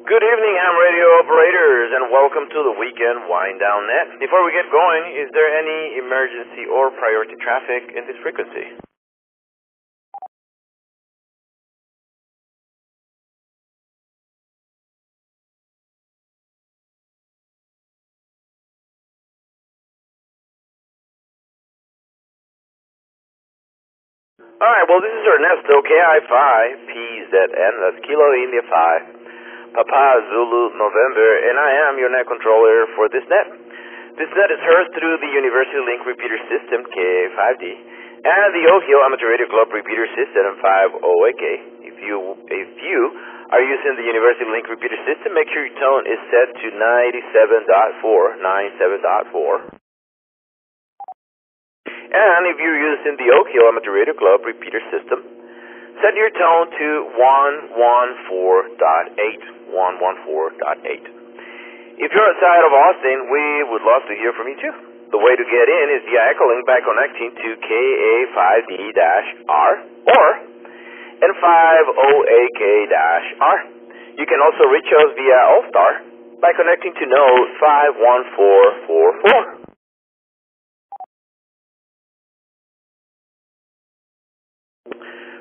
Good evening, ham radio operators, and welcome to the Weekend Wind Down Net. Before we get going, is there any emergency or priority traffic in this frequency? Alright, well, this is Ernesto, KI5, PZN, that's Kilo India 5. Papa Zulu November, and I am your net controller for this net. This net is heard through the Universal Link Repeater System, K5D, and the Ohio Amateur Radio Club Repeater System, 50AK. If you are using the Universal Link Repeater System, make sure your tone is set to 97.4. And if you're using the Ohio Amateur Radio Club Repeater System, set your tone to 114.8. 114.8. If you're outside of Austin, we would love to hear from you too. The way to get in is via Echolink by connecting to KA5D-R or N50AK-R. You can also reach us via All-Star by connecting to node 51444.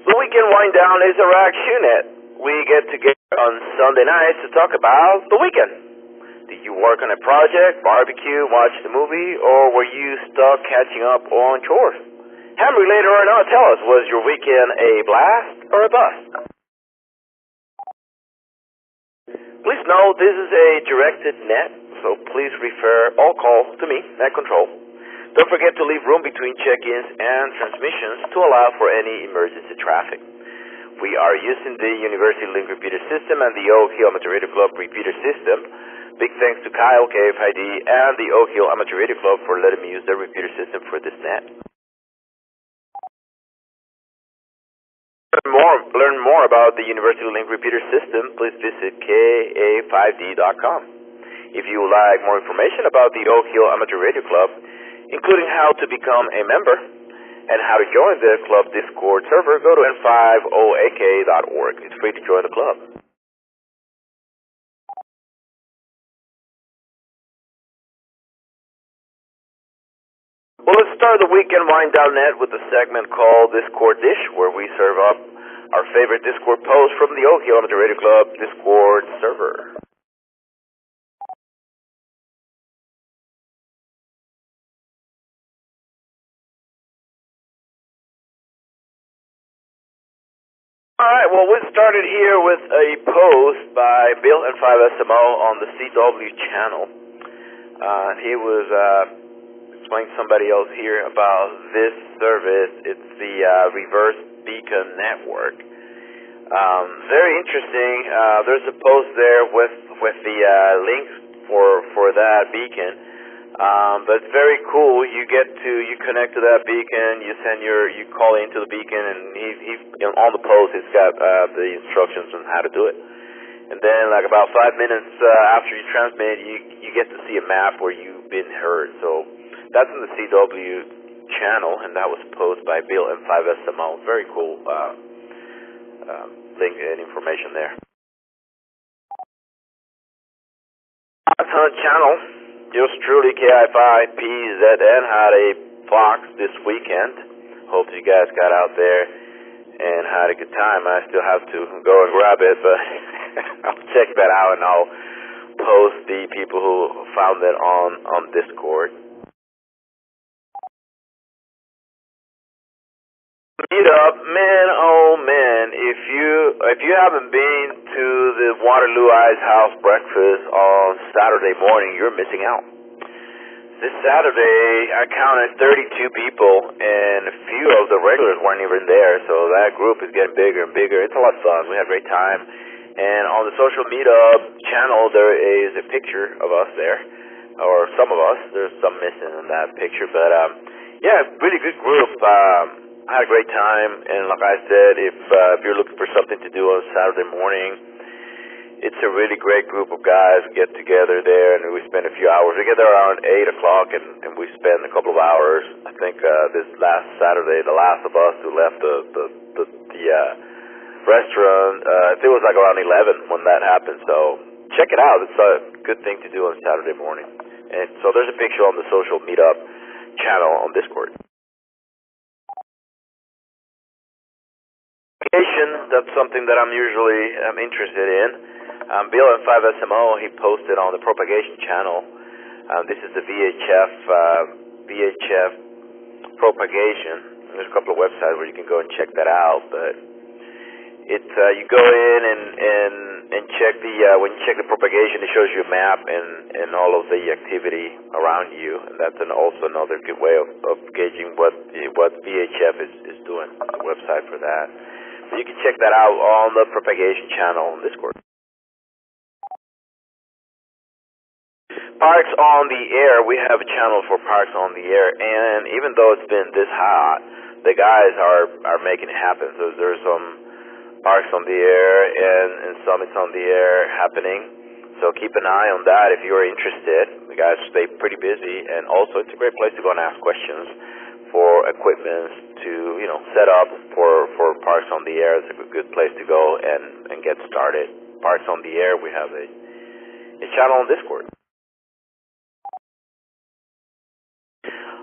The Weekend Wind Down is a rock shoenet. We get together on Sunday nights to talk about the weekend. Did you work on a project, barbecue, watch the movie, or were you stuck catching up on chores? Ham related or not, tell us, was your weekend a blast or a bust? Please note this is a directed net, so please refer all calls to me, net control. Don't forget to leave room between check-ins and transmissions to allow for any emergency traffic. We are using the Universal Link Repeater System and the Ohio Amateur Radio Club Repeater System. Big thanks to Kyle, KFID, and the Ohio Amateur Radio Club for letting me use their repeater system for this net. Learn more about the Universal Link Repeater System, please visit KA5D.com. If you would like more information about the Ohio Amateur Radio Club, including how to become a member, and how to join the club Discord server, go to n50ak.org. It's free to join the club. Well, let's start the Weekend Wind Down Net with a segment called Discord Dish, where we serve up our favorite Discord posts from the Ohio Amateur Radio Club Discord server. Alright, well, we started here with a post by Bill and 5SMO on the CW channel. He was explaining to somebody else here about this service. It's the Reverse Beacon Network. Very interesting. There's a post there with the links for that beacon. But it's very cool. You connect to that beacon, you call into the beacon, and he's on the post, he's got the instructions on how to do it. And then, like about 5 minutes after you transmit, you get to see a map where you've been heard. So that's in the CW channel, and that was posted by Bill and 5SMO. Very cool link and information there. Hunt channel. Yours truly, KI5PZN, had a Fox this weekend. Hope you guys got out there and had a good time. I still have to go and grab it, but I'll check that out and I'll post the people who found it on Discord. Meet up, man, oh man, if you haven't been to the Waterloo Ice House breakfast on Saturday morning, you're missing out. This Saturday, I counted 32 people, and a few of the regulars weren't even there, so that group is getting bigger and bigger. It's a lot of fun. We had a great time. And on the social meetup channel, there is a picture of us there, or some of us. There's some missing in that picture, but yeah, really good group. I had a great time, and like I said, if you're looking for something to do on Saturday morning, it's a really great group of guys. We get together there, and we spend a few hours. We get there around 8 o'clock, and we spend a couple of hours. I think this last Saturday, the last of us who left the restaurant. I think it was like around 11 when that happened. So check it out. It's a good thing to do on Saturday morning. And so there's a picture on the social meetup channel on Discord. That's something that I'm usually interested in. Bill and 5SMO, he posted on the propagation channel. This is the VHF propagation. There's a couple of websites where you can go and check that out, but it's you go in and check the when you check the propagation, it shows you a map and all of the activity around you, and that's also another good way of gauging what VHF is doing. There's a website for that. So you can check that out on the propagation channel on Discord. Parks on the Air, we have a channel for Parks on the Air, and even though it's been this hot, the guys are making it happen. So there's some Parks on the Air and Summits on the Air happening. So keep an eye on that if you're interested. The guys stay pretty busy, and also it's a great place to go and ask questions for equipment to, set up for Parks on the Air. It's a good place to go and get started. Parks on the Air, we have a channel on Discord.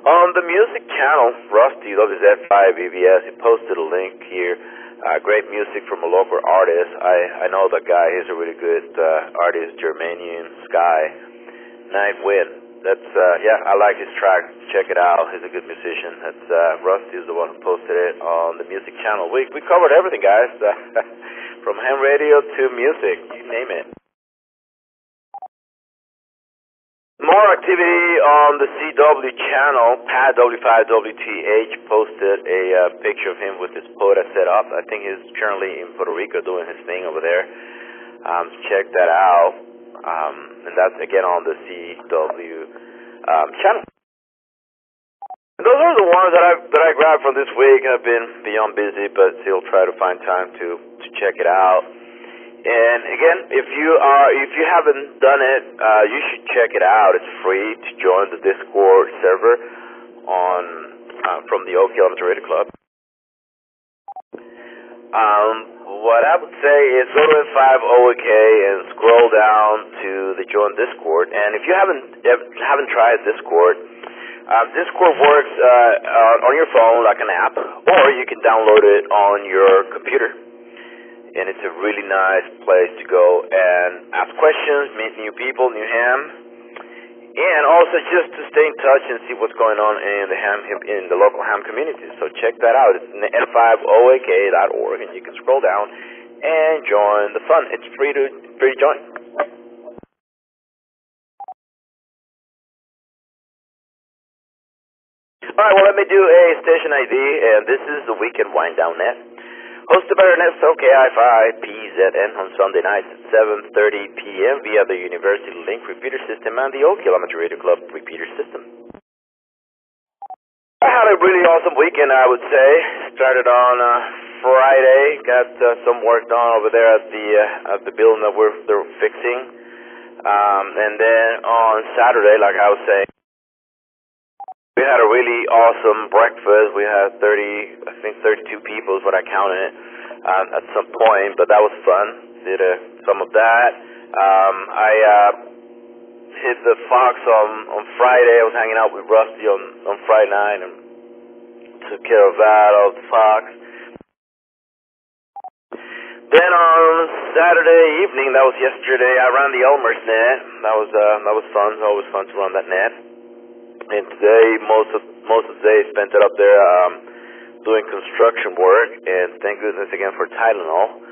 On the music channel, Rusty, WZ5 EVS, he posted a link here. Great music from a local artist. I know that guy. He's a really good artist, Germanian Sky. Night Wind. That's I like his track. Check it out. He's a good musician. That's Rusty is the one who posted it on the music channel. We covered everything, guys. From ham radio to music, you name it. More activity on the CW channel. Pat W5WTH posted a picture of him with his POTA set up. I think he's currently in Puerto Rico doing his thing over there. Check that out. And that's again on the CW channel. And those are the ones that I grabbed from this week. I've been beyond busy, but still try to find time to check it out. And again, if you haven't done it, you should check it out. It's free to join the Discord server from the Oak Hill Amateur Radio Club. What I would say is go to 5OAK and scroll down to the Join Discord. And if you haven't tried Discord, Discord works on your phone like an app, or you can download it on your computer. And it's a really nice place to go and ask questions, meet new people, new ham, and also just to stay in touch and see what's going on in the local ham community. So check that out. It's n5oak.org, and you can scroll down and join the fun. It's free to join. All right, well, let me do a station ID, and this is the Weekend Wind Down Net. Hosted by Ernesto KI5PZN on Sunday nights at 7:30 p.m. via the University Link repeater system and the Oak Hill Amateur Radio Club repeater system. I had a really awesome weekend, I would say. Started on Friday, got some work done over there at the building that they're fixing, and then on Saturday, like I was saying, we had a really awesome breakfast. We had 32 people is what I counted at some point, but that was fun. Did some of that. I hit the Fox on Friday. I was hanging out with Rusty on Friday night and took care of that, of the Fox. Then on Saturday evening, that was yesterday, I ran the Elmer's net. That was fun. It's always fun to run that net. And today, most of the day, spent it up there doing construction work. And thank goodness again for Tylenol.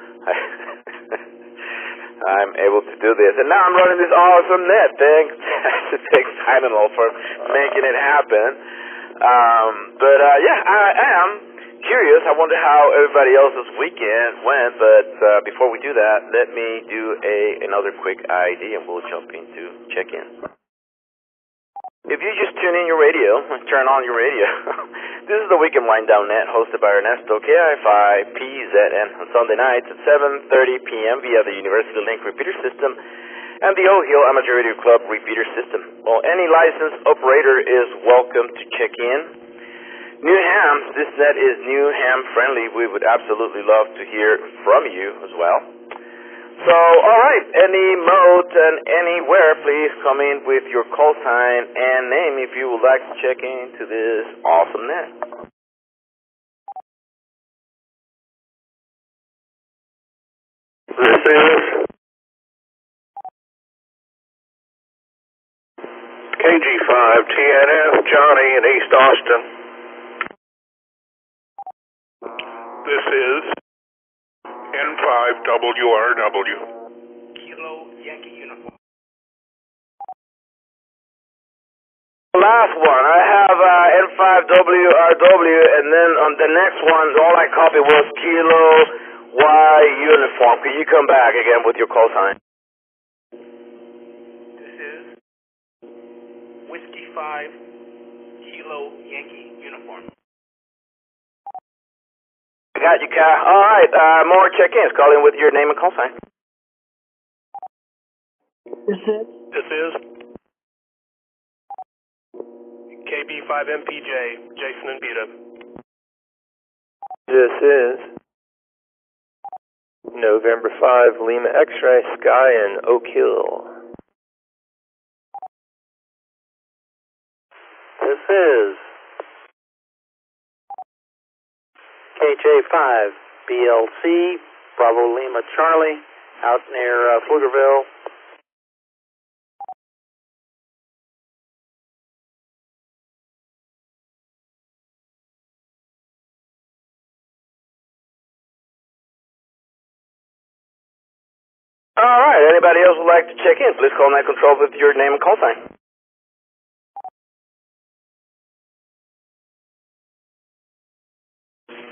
I'm able to do this, and now I'm running this awesome net. Thanks Tylenol for making it happen. But I am curious. I wonder how everybody else's weekend went. But before we do that, let me do another quick ID, and we'll jump into check-in. If you just turn on your radio, this is the Weekend Wind Down Net, hosted by Ernesto KI5PZN on Sunday nights at 7:30 p.m. via the University Link repeater system and the Oak Hill Amateur Radio Club repeater system. Well, any licensed operator is welcome to check in. New Ham, this net is New Ham friendly. We would absolutely love to hear from you as well. So, alright, any mode and anywhere, please come in with your call sign and name if you would like to check into this awesome net. This is KG5TNF Johnny in East Austin. This is N5WRW. Kilo Yankee Uniform. Last one, I have N5WRW, and then on the next one, all I copied was Kilo Y Uniform. Can you come back again with your call sign? This is Whiskey 5 Kilo Yankee Uniform. Got you, Kyle. Alright, more check-ins. Call in with your name and call sign. This is KB5MPJ, Jason and Vita. This is November 5 Lima X-Ray Sky in Oak Hill. This is KJ5 BLC Bravo Lima Charlie out near Pflugerville. Alright, anybody else would like to check in? Please call 9 Control with your name and call sign.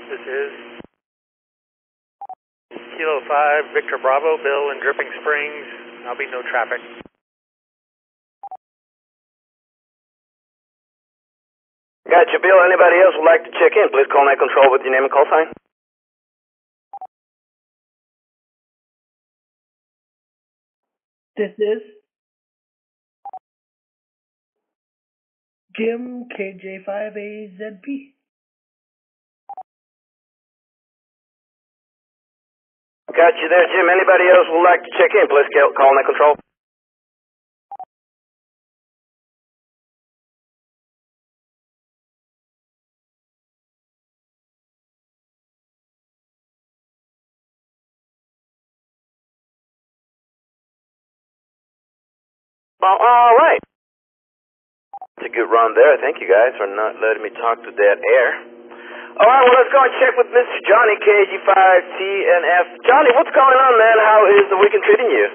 This is Kilo 5 Victor Bravo, Bill in Dripping Springs. There'll be no traffic. Gotcha, Bill. Anybody else would like to check in? Please call 9 Control with your name and call sign. This is Jim KJ5AZP. Got you there, Jim. Anybody else would like to check in? Please call 9 Control. Well, alright. It's a good run there. Thank you guys for not letting me talk to dead air. Alright, well, let's go and check with Mr. Johnny, KG5TNF. Johnny, what's going on, man? How is the weekend treating you?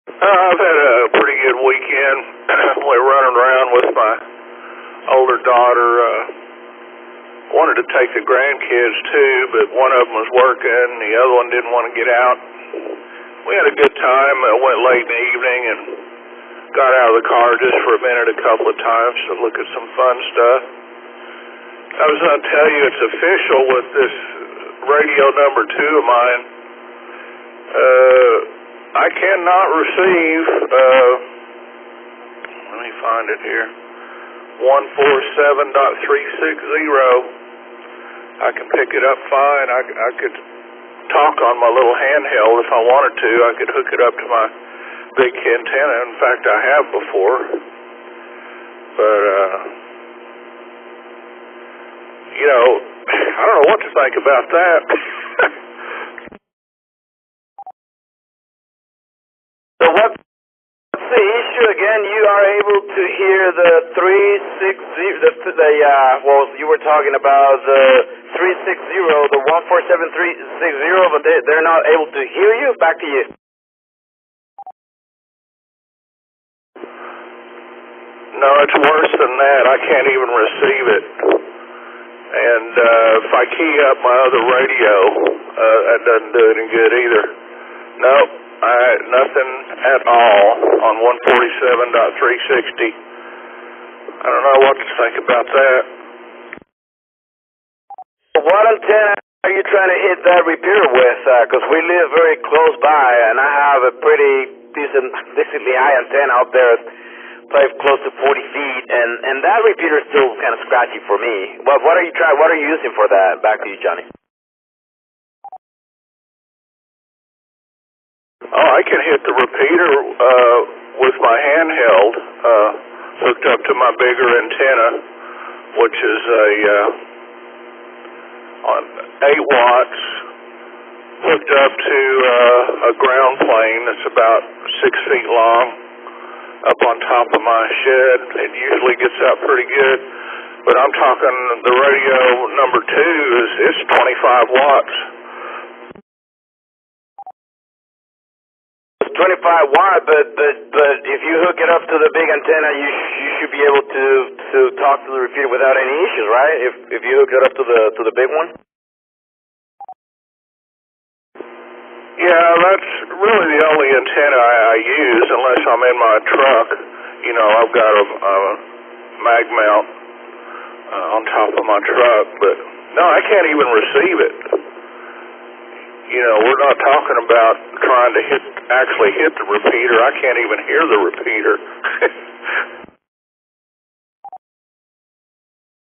I've had a pretty good weekend. We're running around with my older daughter. Wanted to take the grandkids too, but one of them was working. The other one didn't want to get out. We had a good time. Went late in the evening and got out of the car just for a minute a couple of times to look at some fun stuff. I was going to tell you it's official with this radio number 2 of mine. I cannot receive, let me find it here, 147.360. I can pick it up fine. I could talk on my little handheld if I wanted to. I could hook it up to my big antenna. In fact, I have before. But, you know, I don't know what to think about that. So what's the issue again? You are able to hear the 360, well, you were talking about the 360, the 147.360, but they're not able to hear you? Back to you. No, it's worse than that. I can't even receive it. And if I key up my other radio, that doesn't do any good either. Nope, nothing at all on 147.360. I don't know what to think about that. What antenna are you trying to hit that repeater with? Because we live very close by, and I have a pretty decently high antenna out there. like close to 40 feet, and that repeater is still kind of scratchy for me. What are you using for that? Back to you, Johnny. Oh, I can hit the repeater with my handheld hooked up to my bigger antenna, which is on 8 watts, hooked up to a ground plane that's about 6 feet long, up on top of my shed. It usually gets out pretty good, but I'm talking the radio number 2 it's 25 watts. 25 watt, but if you hook it up to the big antenna, you should be able to talk to the repeater without any issues, right? If you hook it up to the big one. Yeah, that's really the only antenna I use unless I'm in my truck. You know, I've got a mag mount on top of my truck, but no, I can't even receive it. You know, we're not talking about trying to actually hit the repeater. I can't even hear the repeater.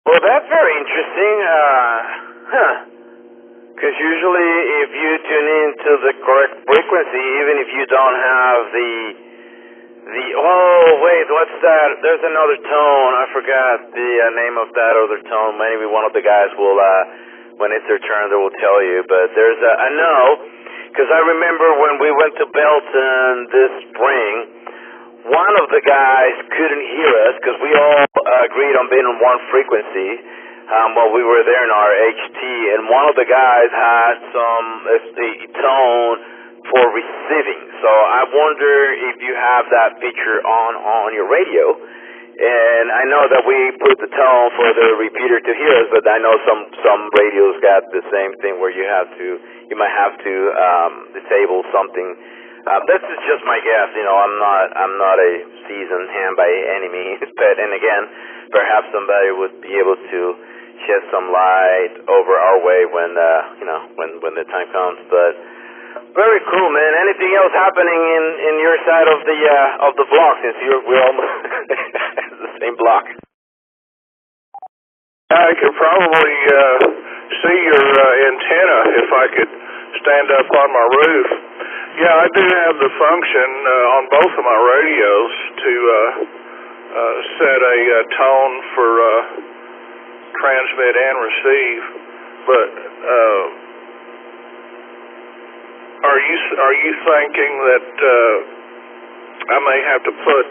Well, that's very interesting. Because usually if you tune into the correct frequency, even if you don't have the oh wait, what's that? There's another tone. I forgot the name of that other tone. Maybe one of the guys will, when it's their turn, they will tell you. But there's I know, because I remember when we went to Belton this spring, one of the guys couldn't hear us because we all agreed on being on one frequency. While we were there in our HT, and one of the guys had a tone for receiving. So I wonder if you have that feature on your radio. And I know that we put the tone for the repeater to hear us, but I know some radios got the same thing where you might have to disable something. This is just my guess. You know, I'm not a seasoned hand by any means, but and again, perhaps somebody would be able to shed some light over our way when when the time comes. But very cool, man. Anything else happening in your side of the block, since we're almost the same block? I could probably see your antenna if I could stand up on my roof. Yeah, I do have the function on both of my radios to set a tone for transmit and receive, but are you thinking that I may have to put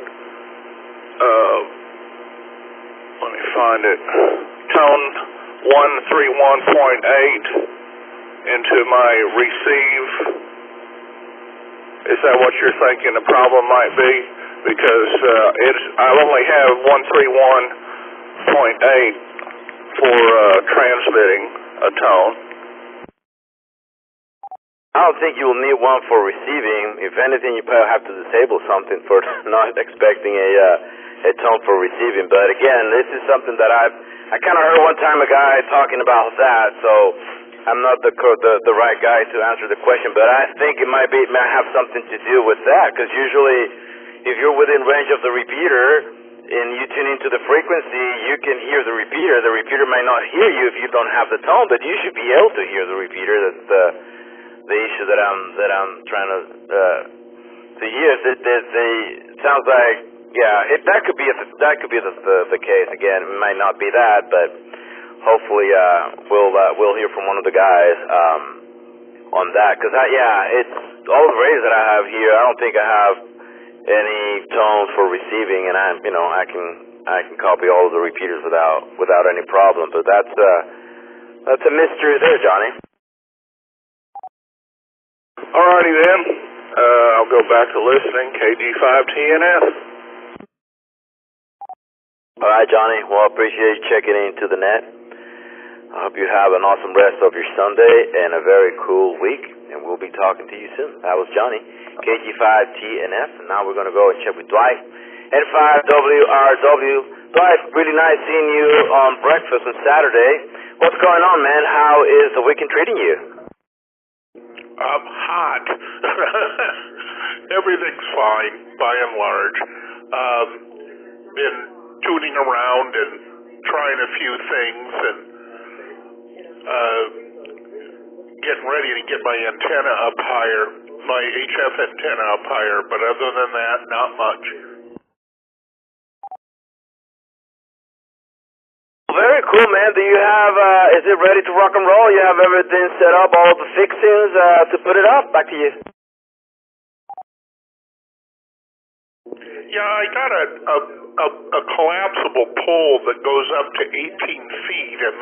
let me find it, tone 131.8 into my receive? Is that what you're thinking the problem might be? Because I only have 131.8 for transmitting a tone. I don't think you will need one for receiving. If anything, you probably have to disable something for not expecting a tone for receiving. But again, this is something that I kind of heard one time a guy talking about that. So I'm not the right guy to answer the question, but I think it might have something to do with that. Because usually, if you're within range of the repeater and you tune into the frequency, you can hear the repeater. The repeater might not hear you if you don't have the tone, but you should be able to hear the repeater. That's the issue that I'm trying to hear. It sounds like that could be the case. Again, it might not be that, but hopefully we'll hear from one of the guys on that. Because it's all the radios that I have here. I don't think I have any tones for receiving, and I can copy all of the repeaters without any problem. But that's a mystery there, Johnny. Alrighty then, I'll go back to listening. KG5TNF. All right, Johnny. Well, I appreciate you checking into the net. I hope you have an awesome rest of your Sunday and a very cool week, and we'll be talking to you soon. That was Johnny, KG5TNF, and now we're going to go and check with Dwight, N5WRW. Dwight, really nice seeing you on breakfast on Saturday. What's going on, man? How is the weekend treating you? Hot. Everything's fine, by and large. been tuning around and trying a few things and getting ready to get my antenna up higher, my HF antenna up higher, but other than that, not much. Very cool, man. Do you have, is it ready to rock and roll? You have everything set up, all the fixings to put it up? Back to you. Yeah, I got a collapsible pole that goes up to 18 feet, and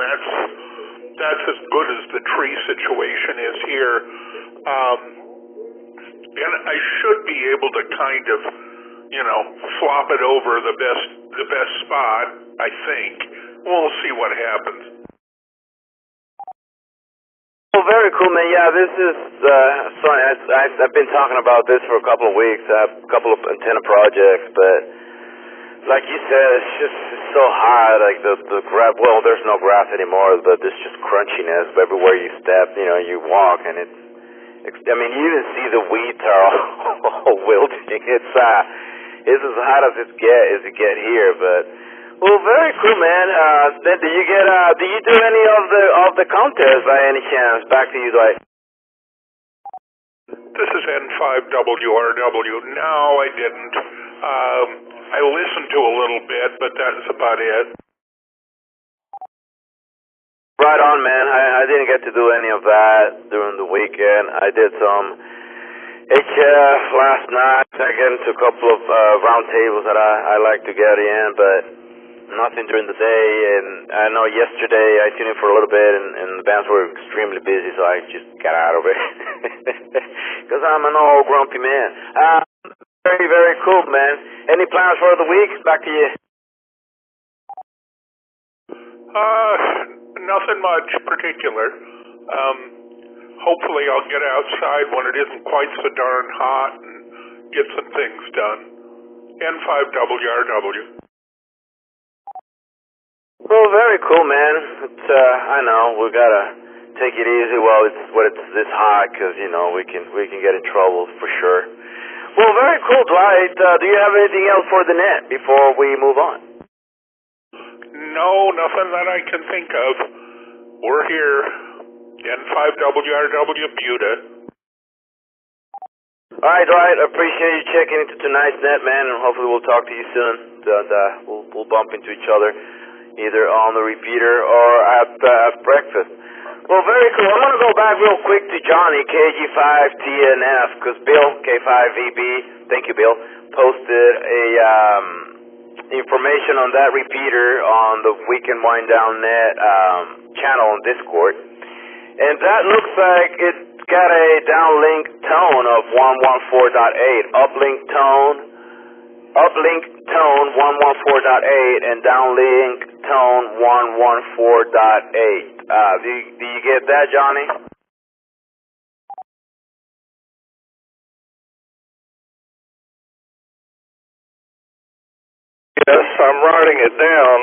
that's as good as the tree situation is here. And I should be able to kind of, flop it over the best spot, I think. We'll see what happens. Well, very cool, man. Yeah, this is, sorry, I've been talking about this for a couple of weeks. I have a couple of antenna projects, but like you said, it's so hard, like the graph, well, there's no graph anymore, but there's just crunchiness everywhere you step, you walk, and you even see the weeds are all wilting. It's as hot as it get here, but, well, very cool, man. Then do you do any of the contests by any chance? Back to you, Dwight. This is N5WRW. No, I didn't. I listened to a little bit, but that's about it. Right on, man. I didn't get to do any of that during the weekend. I did some HF last night. I got into a couple of round tables that I like to get in, but nothing during the day. And I know yesterday I tuned in for a little bit, and the bands were extremely busy, so I just got out of it. Because I'm an old grumpy man. Very, very cool, man. Any plans for the week? Back to you. Nothing much particular. Hopefully I'll get outside when it isn't quite so darn hot and get some things done. N5WRW. Well, very cool, man. It's, I know, we gotta take it easy while it's this hot, because, we can get in trouble for sure. Well, very cool, Dwight. Do you have anything else for the net before we move on? No, nothing that I can think of. We're here. N5WRW Buda. All right, Dwight. I appreciate you checking into tonight's net, man, and hopefully we'll talk to you soon. We'll bump into each other either on the repeater or at breakfast. Well, very cool. I'm going to go back real quick to Johnny, KG5TNF, because Bill, K5VB, thank you, Bill, posted a information on that repeater on the Weekend Wind Down Net channel on Discord. And that looks like it's got a downlink tone of 114.8, uplink tone 114.8, and downlink tone 114.8. Do you get that, Johnny? Yes, I'm writing it down.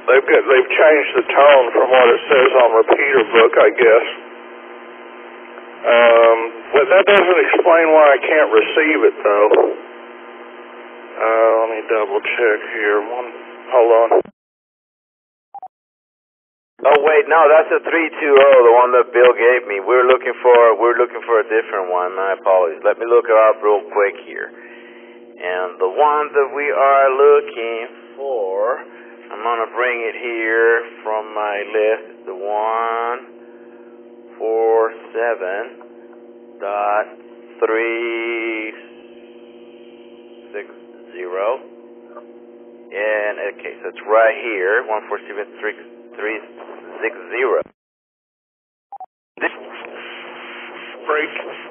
They've changed the tone from what it says on repeater book, I guess. But that doesn't explain why I can't receive it, though. Let me double check here. Hold on. Oh wait, no, that's a 320, the one that Bill gave me. We're looking for a different one. My apologies. Let me look it up real quick here. And the one that we are looking for, I'm gonna bring it here from my list. The 147.360. And okay, so it's right here, 147.360. This Break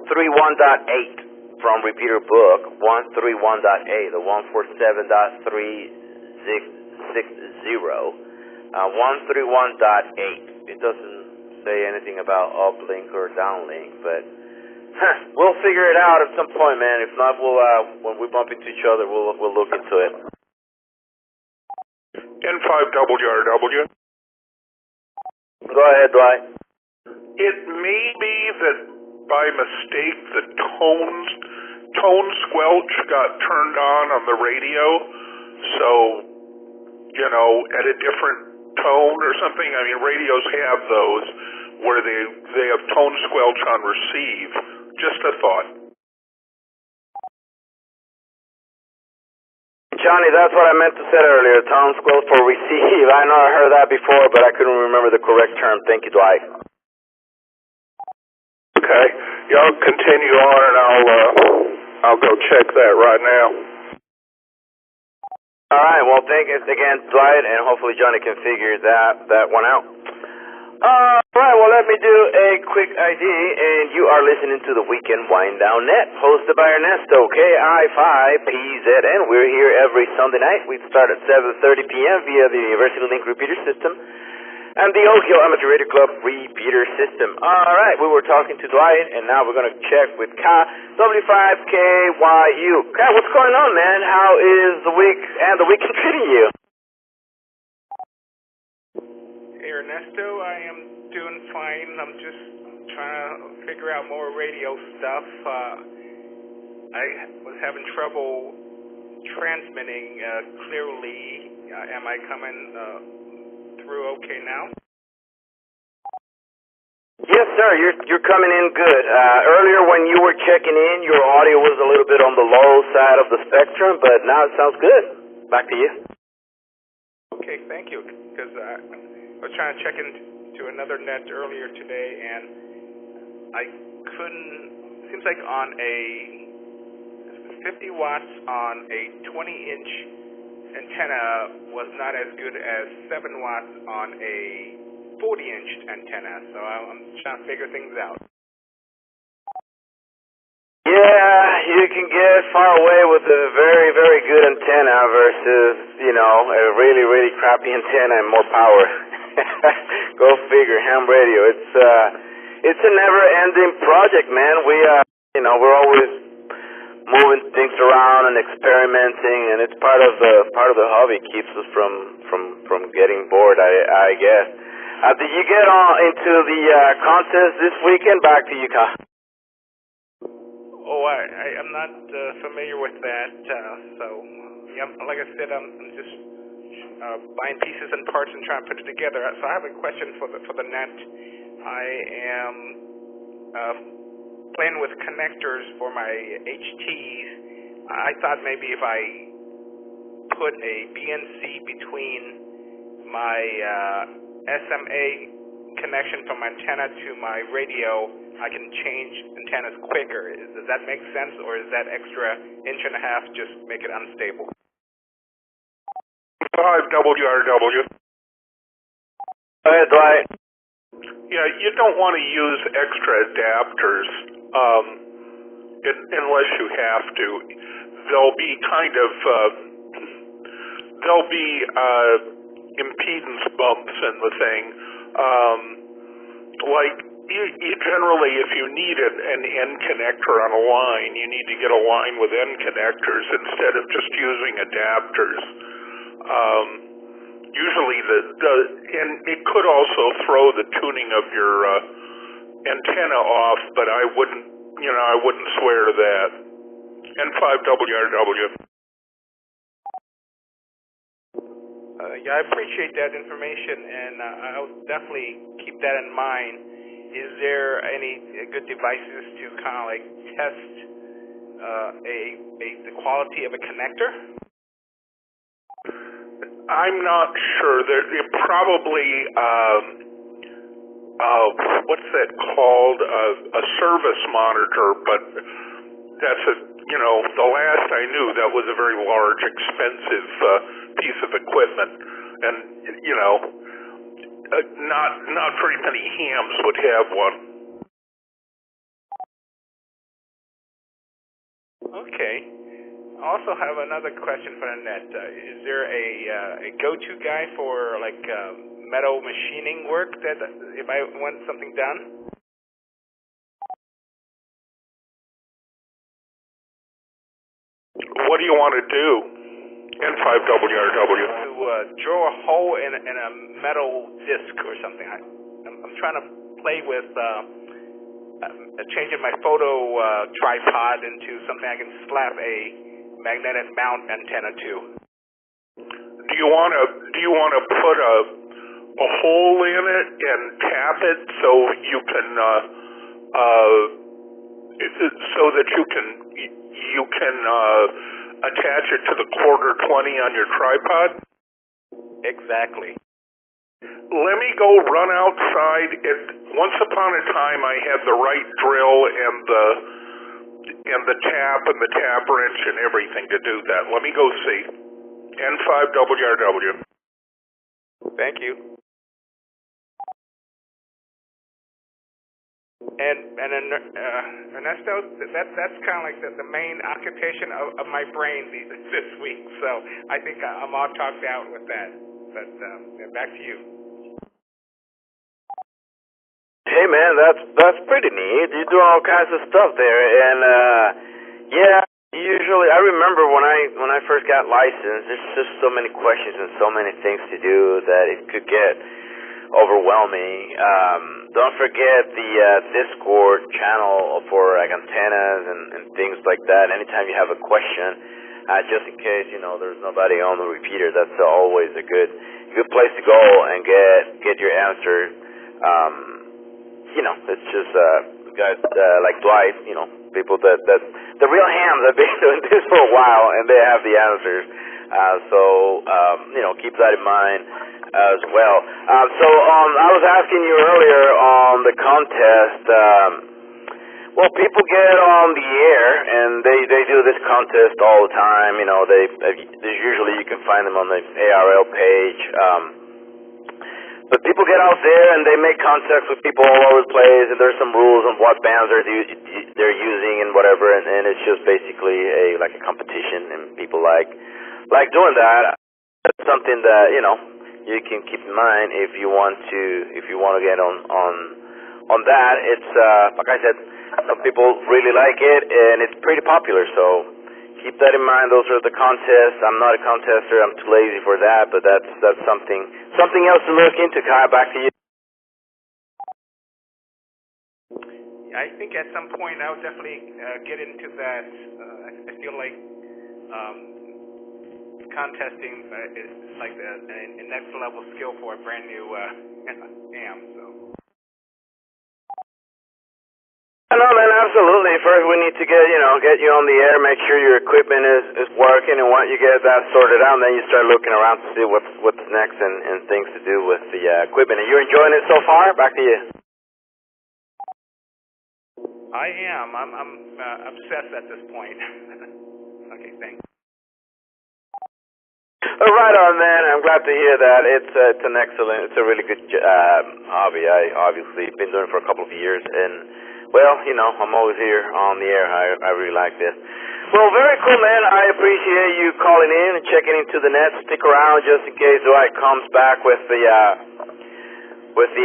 31.8 from repeater book, 131.8, the 147.360, 131.8. It doesn't say anything about uplink or downlink, but we'll figure it out at some point, man. If not, we'll when we bump into each other, we'll look into it. N5WRW. Go ahead, Dwight. It may be that by mistake the tones tone squelch got turned on the radio, so, you know, at a different tone or something. I mean, radios have those where they have tone squelch on receive. Just a thought. Johnny, that's what I meant to say earlier, tone squelch for receive. I know I heard that before, but I couldn't remember the correct term. Thank you, Dwight. Okay, y'all continue on, and I'll go check that right now. All right, well, thank you again, Dwight, and hopefully Johnny can figure that one out. All right, well, let me do a quick ID, and you are listening to the Weekend Wind Down Net, hosted by Ernesto, KI5PZN. We're here every Sunday night. We start at 7:30 p.m. via the University Link repeater system and the Oak Hill Amateur Radio Club repeater system. All right, we were talking to Dwight, and now we're going to check with W5KYU. Kai, what's going on, man? How is the week and the weekend treating you? Hey, Ernesto, I am doing fine. I'm just trying to figure out more radio stuff. I was having trouble transmitting clearly. Am I coming through okay now? Yes, sir. You're coming in good. Earlier when you were checking in, your audio was a little bit on the low side of the spectrum, but now it sounds good. Back to you. Okay, thank you. Because I was trying to check into another net earlier today, and I couldn't. Seems like on a 50 watts on a 20-inch antenna was not as good as 7 watts on a 40-inch antenna, so I'm trying to figure things out. Yeah, you can get far away with a very, very good antenna versus, you know, a really, really crappy antenna and more power. Go figure, ham radio. It's a never-ending project, man. We're always moving things around and experimenting, and it's part of the hobby. Keeps us from getting bored, I guess. Did you get on into the contest this weekend? Back to you, Kyle. Oh, I'm not familiar with that. So, yeah, like I said, I'm just buying pieces and parts and trying to put it together. So I have a question for the net. I am playing with connectors for my HTs. I thought maybe if I put a BNC between my SMA connection from antenna to my radio, I can change antennas quicker. Does that make sense, or is that extra inch and a half just make it unstable? 5WRW. Go ahead, Dwight. Yeah, you don't want to use extra adapters unless you have to. There'll be impedance bumps in the thing. Like you generally, if you need an end connector on a line, you need to get a line with end connectors instead of just using adapters. Usually and it could also throw the tuning of your antenna off, but I wouldn't swear to that. N5WRW. Yeah, I appreciate that information, and I'll definitely keep that in mind. Is there any good devices to kind of like test the quality of a connector? I'm not sure. They're probably what's that called? A service monitor, but that's the last I knew that was a very large, expensive piece of equipment, and not very many hams would have one. Okay. I also have another question for Annette. Is there a go-to guy for like metal machining work that if I want something done? What do you want to do? N5WRW. To drill a hole in a metal disc or something. I'm trying to play with changing my photo tripod into something I can slap a magnetic mount antenna to. Do you want to put a hole in it and tap it so you can so that you can attach it to the quarter 20 on your tripod? Exactly. Let me go run outside. Once upon a time, I had the right drill and the tap and the tap wrench and everything to do that. Let me go see. N5WRW. Thank you. And Ernesto, that's kind of like the main occupation of my brain this week. So I think I'm all talked out with that. But back to you. Hey man, that's pretty neat. You do all kinds of stuff there, and yeah. Usually, I remember when I first got licensed, there's just so many questions and so many things to do that it could get overwhelming. Don't forget the Discord channel for like antennas and things like that. Anytime you have a question, just in case there's nobody on the repeater, that's always a good place to go and get your answer. It's just guys like Dwight, people that the real hams have been doing this for a while and they have the answers. So keep that in mind as well. I was asking you earlier on the contest. Well, people get on the air and they do this contest all the time. There's usually you can find them on the ARL page. But people get out there and they make contacts with people all over the place, and there's some rules on what bands they're using and whatever, and it's just basically like a competition, and people like doing that. That's something that you can keep in mind if you want to get on that. It's like I said, some people really like it, and it's pretty popular. So keep that in mind. Those are the contests. I'm not a contester. I'm too lazy for that. But that's something else to look into. Kai, back to you. I think at some point I'll definitely get into that. I feel like contesting is like a next level skill for a brand new ham. So. No, man, absolutely. First, we need to get you on the air, make sure your equipment is working, and once you get that sorted out, then you start looking around to see what's next and things to do with the equipment. Are you enjoying it so far? Back to you. I am. I'm obsessed at this point. Okay, thanks. Right on, man. I'm glad to hear that. It's a really good hobby. I obviously been doing it for a couple of years, and well, I'm always here on the air. I really like this. Well, very cool, man. I appreciate you calling in and checking into the net. Stick around just in case Dwight comes back with the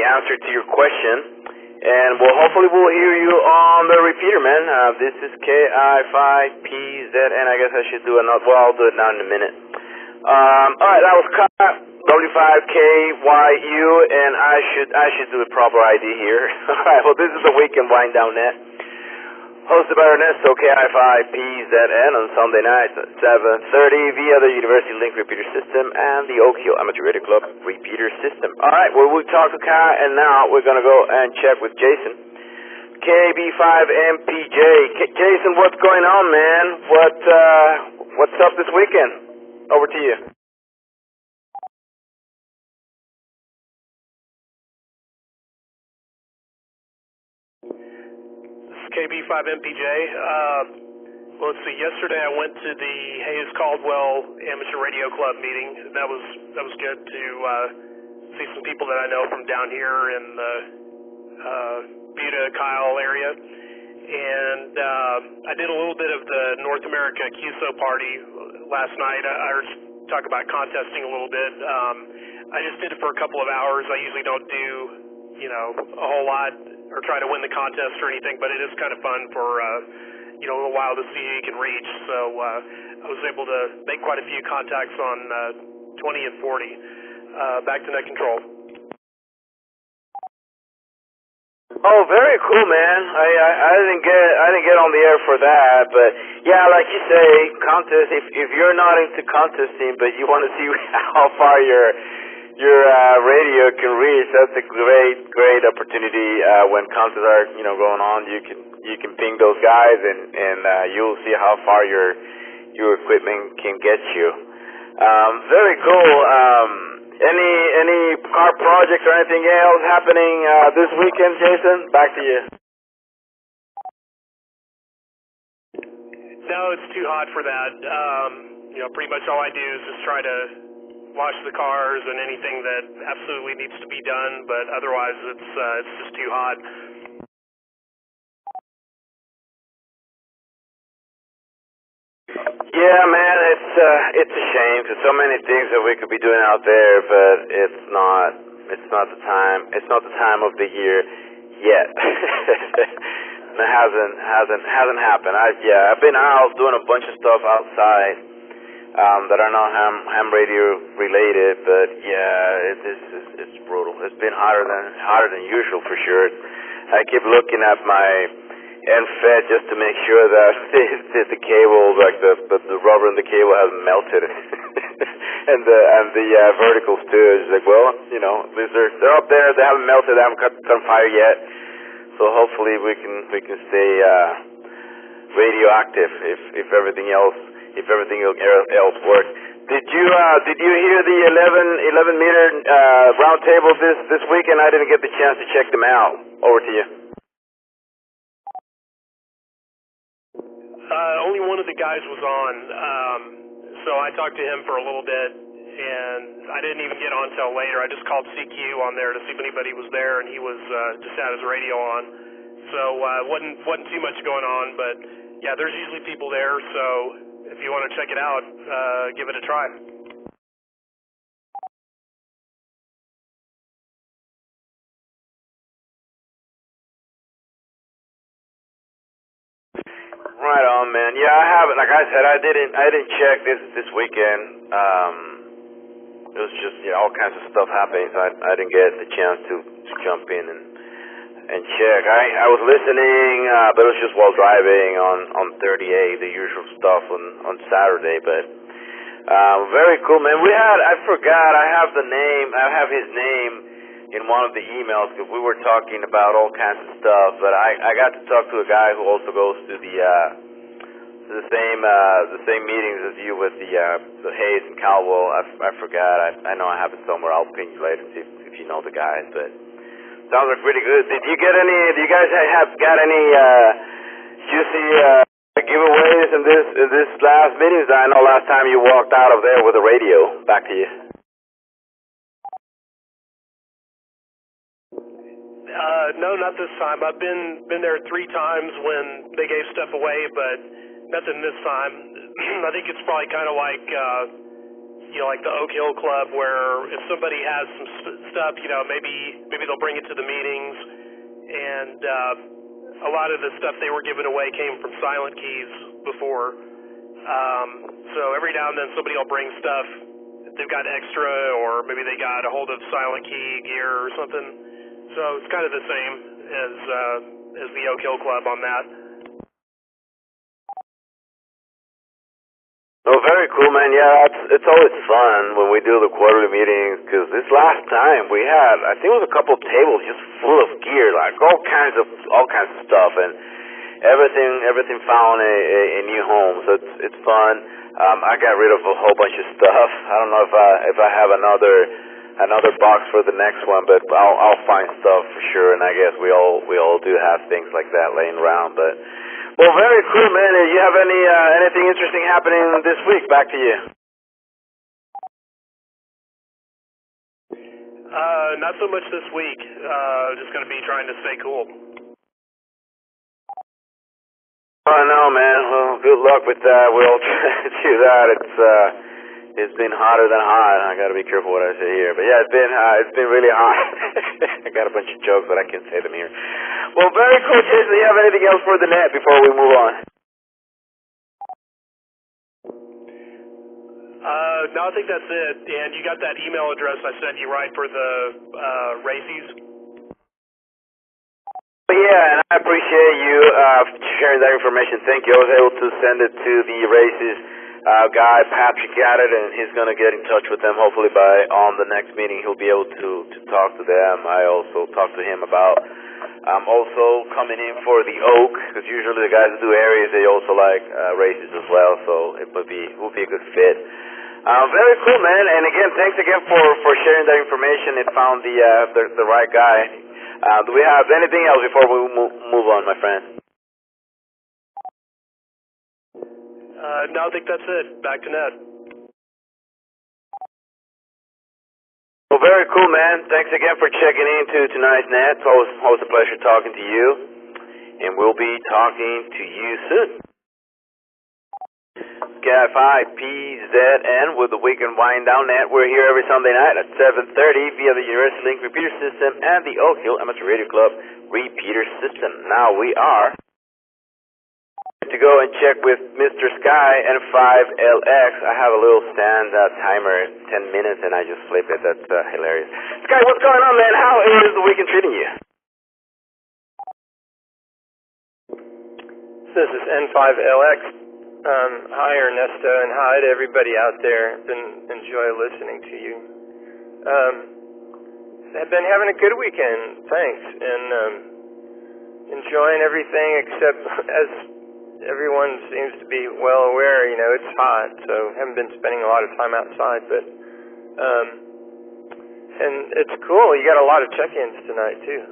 answer to your question. And hopefully we'll hear you on the repeater, man. This is KI5PZN. I guess I should do another. Well, I'll do it now in a minute. All right, that was W5KYU, and I should do a proper ID here. All right, well, this is the Weekend Wind Down Net, hosted by Ernesto, KI5PZN, on Sunday nights at 7:30 via the University Link repeater system and the Oak Hill Amateur Radio Club repeater system. All right, well, we'll talk to Kai, and now we're going to go and check with Jason, KB5MPJ. Jason, what's going on, man? What's up this weekend? Over to you. This is KB5MPJ. Well, let's see. Yesterday I went to the Hayes Caldwell Amateur Radio Club meeting. That was good to see some people that I know from down here in the Buda, Kyle area. And I did a little bit of the North America QSO party last night. I heard talk about contesting a little bit. I just did it for a couple of hours. I usually don't do, a whole lot or try to win the contest or anything, but it is kind of fun for, a little while to see who you can reach. So I was able to make quite a few contacts on 20 and 40. Back to net control. Oh, very cool, man. I didn't get on the air for that, but yeah, like you say, contest. If you're not into contesting, but you want to see how far your radio can reach, that's a great opportunity. When contests are going on, you can ping those guys, and you'll see how far your equipment can get you. Very cool. Any car projects or anything else happening this weekend, Jason? Back to you. No, it's too hot for that. Pretty much all I do is just try to wash the cars and anything that absolutely needs to be done, but otherwise it's just too hot. Yeah, man, it's a shame because so many things that we could be doing out there, but it's not the time. It's not the time of the year yet. It hasn't happened. I've been out doing a bunch of stuff outside that are not ham radio related, but yeah, it's brutal. It's been hotter than usual for sure. I keep looking at my end fed just to make sure that the cable, like the rubber in the cable, hasn't melted, and the verticals too. It's like, well, they're up there. They haven't melted. They haven't caught on fire yet. So hopefully we can stay radioactive if everything else works. Did you hear the 11 meter round table this weekend? I didn't get the chance to check them out. Over to you. Only one of the guys was on, so I talked to him for a little bit, and I didn't even get on until later. I just called CQ on there to see if anybody was there, and he was just had his radio on, so wasn't too much going on. But yeah, there's usually people there, so if you want to check it out, give it a try. Right on, man. Yeah, I haven't. Like I said, I didn't check this weekend. It was just all kinds of stuff happening, so I didn't get the chance to jump in and check. I was listening, but it was just while driving on 38, the usual stuff on Saturday. But very cool, man. I forgot. I have his name in one of the emails because we were talking about all kinds of stuff. But I got to talk to a guy who also goes to the same meetings as you with the Hayes and Caldwell. I forgot. I know I have it somewhere. I'll ping you later and see if you know the guys. But sounds like pretty good. Do you guys have got any juicy giveaways in this last meeting? I know last time you walked out of there with a radio. Back to you. No, not this time. I've been there 3 times when they gave stuff away, but nothing this time. I think it's probably kind of like, like the Oak Hill Club, where if somebody has some stuff, maybe they'll bring it to the meetings, and a lot of the stuff they were giving away came from Silent Keys before. So every now and then somebody will bring stuff if they've got extra, or maybe they got a hold of Silent Key gear or something. So it's kind of the same as the Oak Hill Club on that. Oh, very cool, man. Yeah, it's always fun when we do the quarterly meetings, because this last time we had, I think it was a couple of tables just full of gear, like all kinds of stuff, and everything found a new home. So it's fun. I got rid of a whole bunch of stuff. I don't know if I have another box for the next one, but I'll find stuff for sure. And I guess we all do have things like that laying around. But well, very cool, man. Do you have anything interesting happening this week? Back to you. Not so much this week. Just going to be trying to stay cool. Oh no, man. Well, good luck with that. We'll try to do that. It's been hotter than hot. I got to be careful what I say here. But yeah, it's been really hot. I got a bunch of jokes, but I can't say them here. Well, very cool, Jason. Do you have anything else for the net before we move on? No, I think that's it. And you got that email address I sent you, right, for the RACES? Yeah, and I appreciate you sharing that information. Thank you. I was able to send it to the races guy. Patrick got it, and he's going to get in touch with them. Hopefully by on the next meeting he'll be able to talk to them. I also talked to him about also coming in for the Oak, because usually the guys who do areas, they also like races as well, so it would be a good fit. Very cool, man. And again, thanks again for sharing that information and found the right guy. Do we have anything else before we move on, my friend? No, I think that's it. Back to Ned. Well, very cool, man. Thanks again for checking into tonight's net. It's always a pleasure talking to you, and we'll be talking to you soon. Scat 5 PZN with the Weekend Wind Down Net. We're here every Sunday night at 7:30 via the Universal Link repeater system and the Oak Hill Amateur Radio Club repeater system. Now we are to go and check with Mr. Sky and 5LX. I have a little stand timer, 10 minutes, and I just flip it. That's hilarious. Sky, what's going on, man? How is the weekend treating you? This is N5LX. Hi, Ernesto, and hi to everybody out there. Enjoy listening to you. I've been having a good weekend, thanks, and enjoying everything except, as everyone seems to be well aware, you know, it's hot, so haven't been spending a lot of time outside, but and it's cool. You got a lot of check-ins tonight too.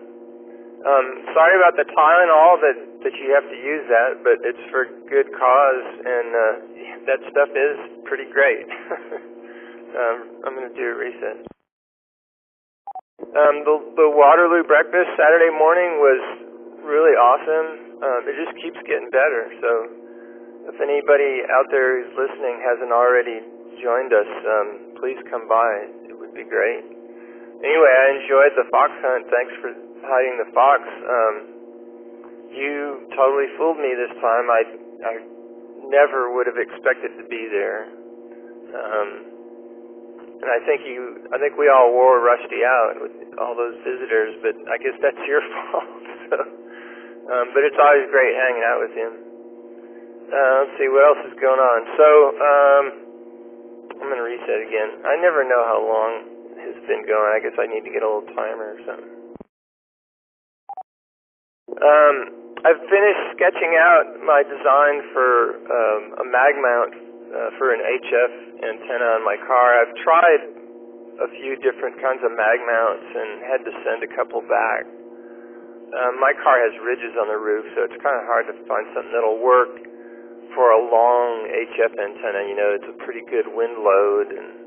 Sorry about the Tylenol that you have to use that, but it's for good cause, and that stuff is pretty great. I'm going to do a reset. The Waterloo breakfast Saturday morning was really awesome. It just keeps getting better, so if anybody out there who's listening hasn't already joined us, please come by. It would be great. Anyway, I enjoyed the fox hunt. Thanks for hiding the fox. You totally fooled me this time. I never would have expected to be there. And I think we all wore Rusty out with all those visitors, but I guess that's your fault. So, but it's always great hanging out with him. Let's see what else is going on. So I'm going to reset again. I never know how long it's been going. I guess I need to get a little timer or something. I've finished sketching out my design for a mag mount for an HF antenna on my car. I've tried a few different kinds of mag mounts and had to send a couple back. My car has ridges on the roof, so it's kind of hard to find something that'll work for a long HF antenna. You know, it's a pretty good wind load, and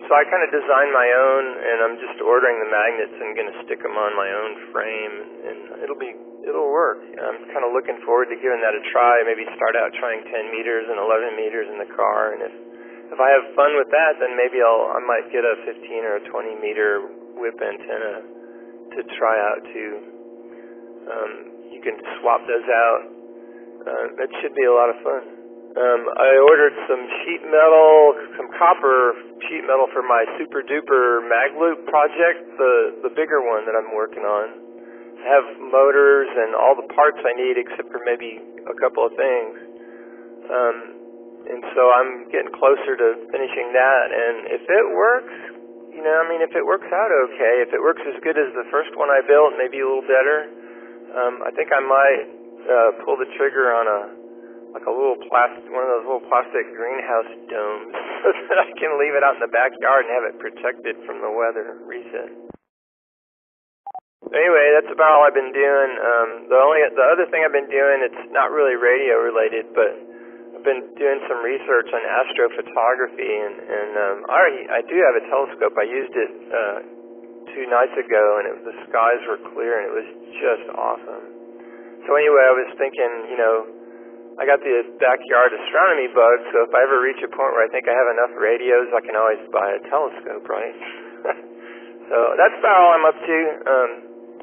so I kind of designed my own, and I'm just ordering the magnets and going to stick them on my own frame, and it'll work. I'm kind of looking forward to giving that a try. Maybe start out trying 10 meters and 11 meters in the car, and if I have fun with that, then maybe I might get a 15 or a 20 meter whip antenna to try out too. You can swap those out. That should be a lot of fun. I ordered some sheet metal, some copper sheet metal for my Super Duper Mag Loop project, the bigger one that I'm working on. I have motors and all the parts I need except for maybe a couple of things. And so I'm getting closer to finishing that, and if it works, you know, I mean, if it works out okay, if it works as good as the first one I built, maybe a little better, I think I might pull the trigger on one of those little plastic greenhouse domes so that I can leave it out in the backyard and have it protected from the weather. Reset. Anyway, that's about all I've been doing. The other thing I've been doing, it's not really radio related, but I've been doing some research on astrophotography, and I do have a telescope. I used it 2 nights ago, and the skies were clear, and it was just awesome. So anyway, I was thinking, you know, I got the backyard astronomy bug, so if I ever reach a point where I think I have enough radios, I can always buy a telescope, right? So that's about all I'm up to.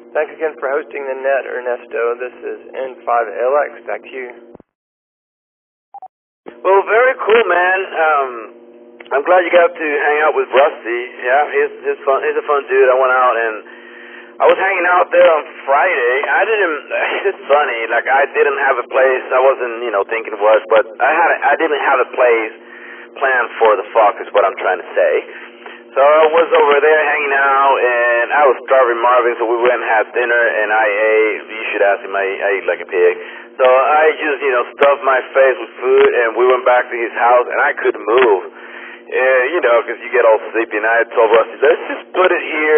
Thanks again for hosting the net, Ernesto. This is N5LX. Back to you. Well, very cool, man. I'm glad you got to hang out with Rusty. Yeah, he's fun. He's a fun dude. I went out and I was hanging out there on Friday. It's funny, like I didn't have a place. I wasn't, thinking what, but I didn't have a place planned for the Fox, is what I'm trying to say. So I was over there hanging out, and I was starving Marvin, so we went and had dinner, and I ate. You should ask him. I ate like a pig. So I just, stuffed my face with food, and we went back to his house, and I couldn't move. Because you get all sleepy, and I told Rusty, let's just put it here,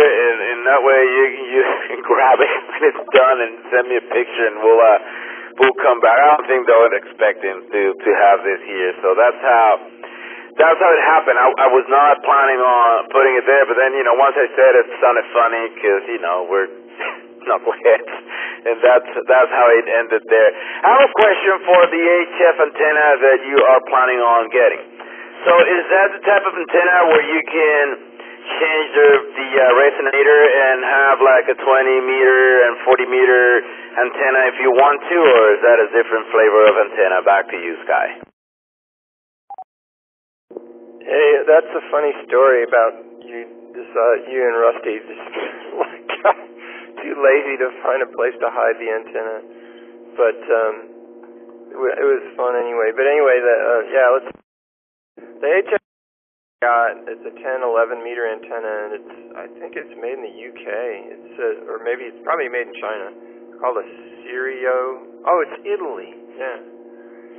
and that way you can grab it when it's done and send me a picture, and we'll come back. I don't think they would expect him to have this here, so that's how it happened. I was not planning on putting it there, but then, once I said it sounded funny, because, we're knuckleheads, and that's how it ended there. I have a question for the HF antenna that you are planning on getting. So is that the type of antenna where you can change the resonator and have like a 20-meter and 40-meter antenna if you want to, or is that a different flavor of antenna? Back to you, Sky. Hey, that's a funny story about you and Rusty just too lazy to find a place to hide the antenna. But it was fun anyway. But anyway, the HF it's a 10-11 meter antenna, and I think it's made in the UK. Or maybe it's probably made in China. It's called a Sirio. Oh, it's Italy. Yeah.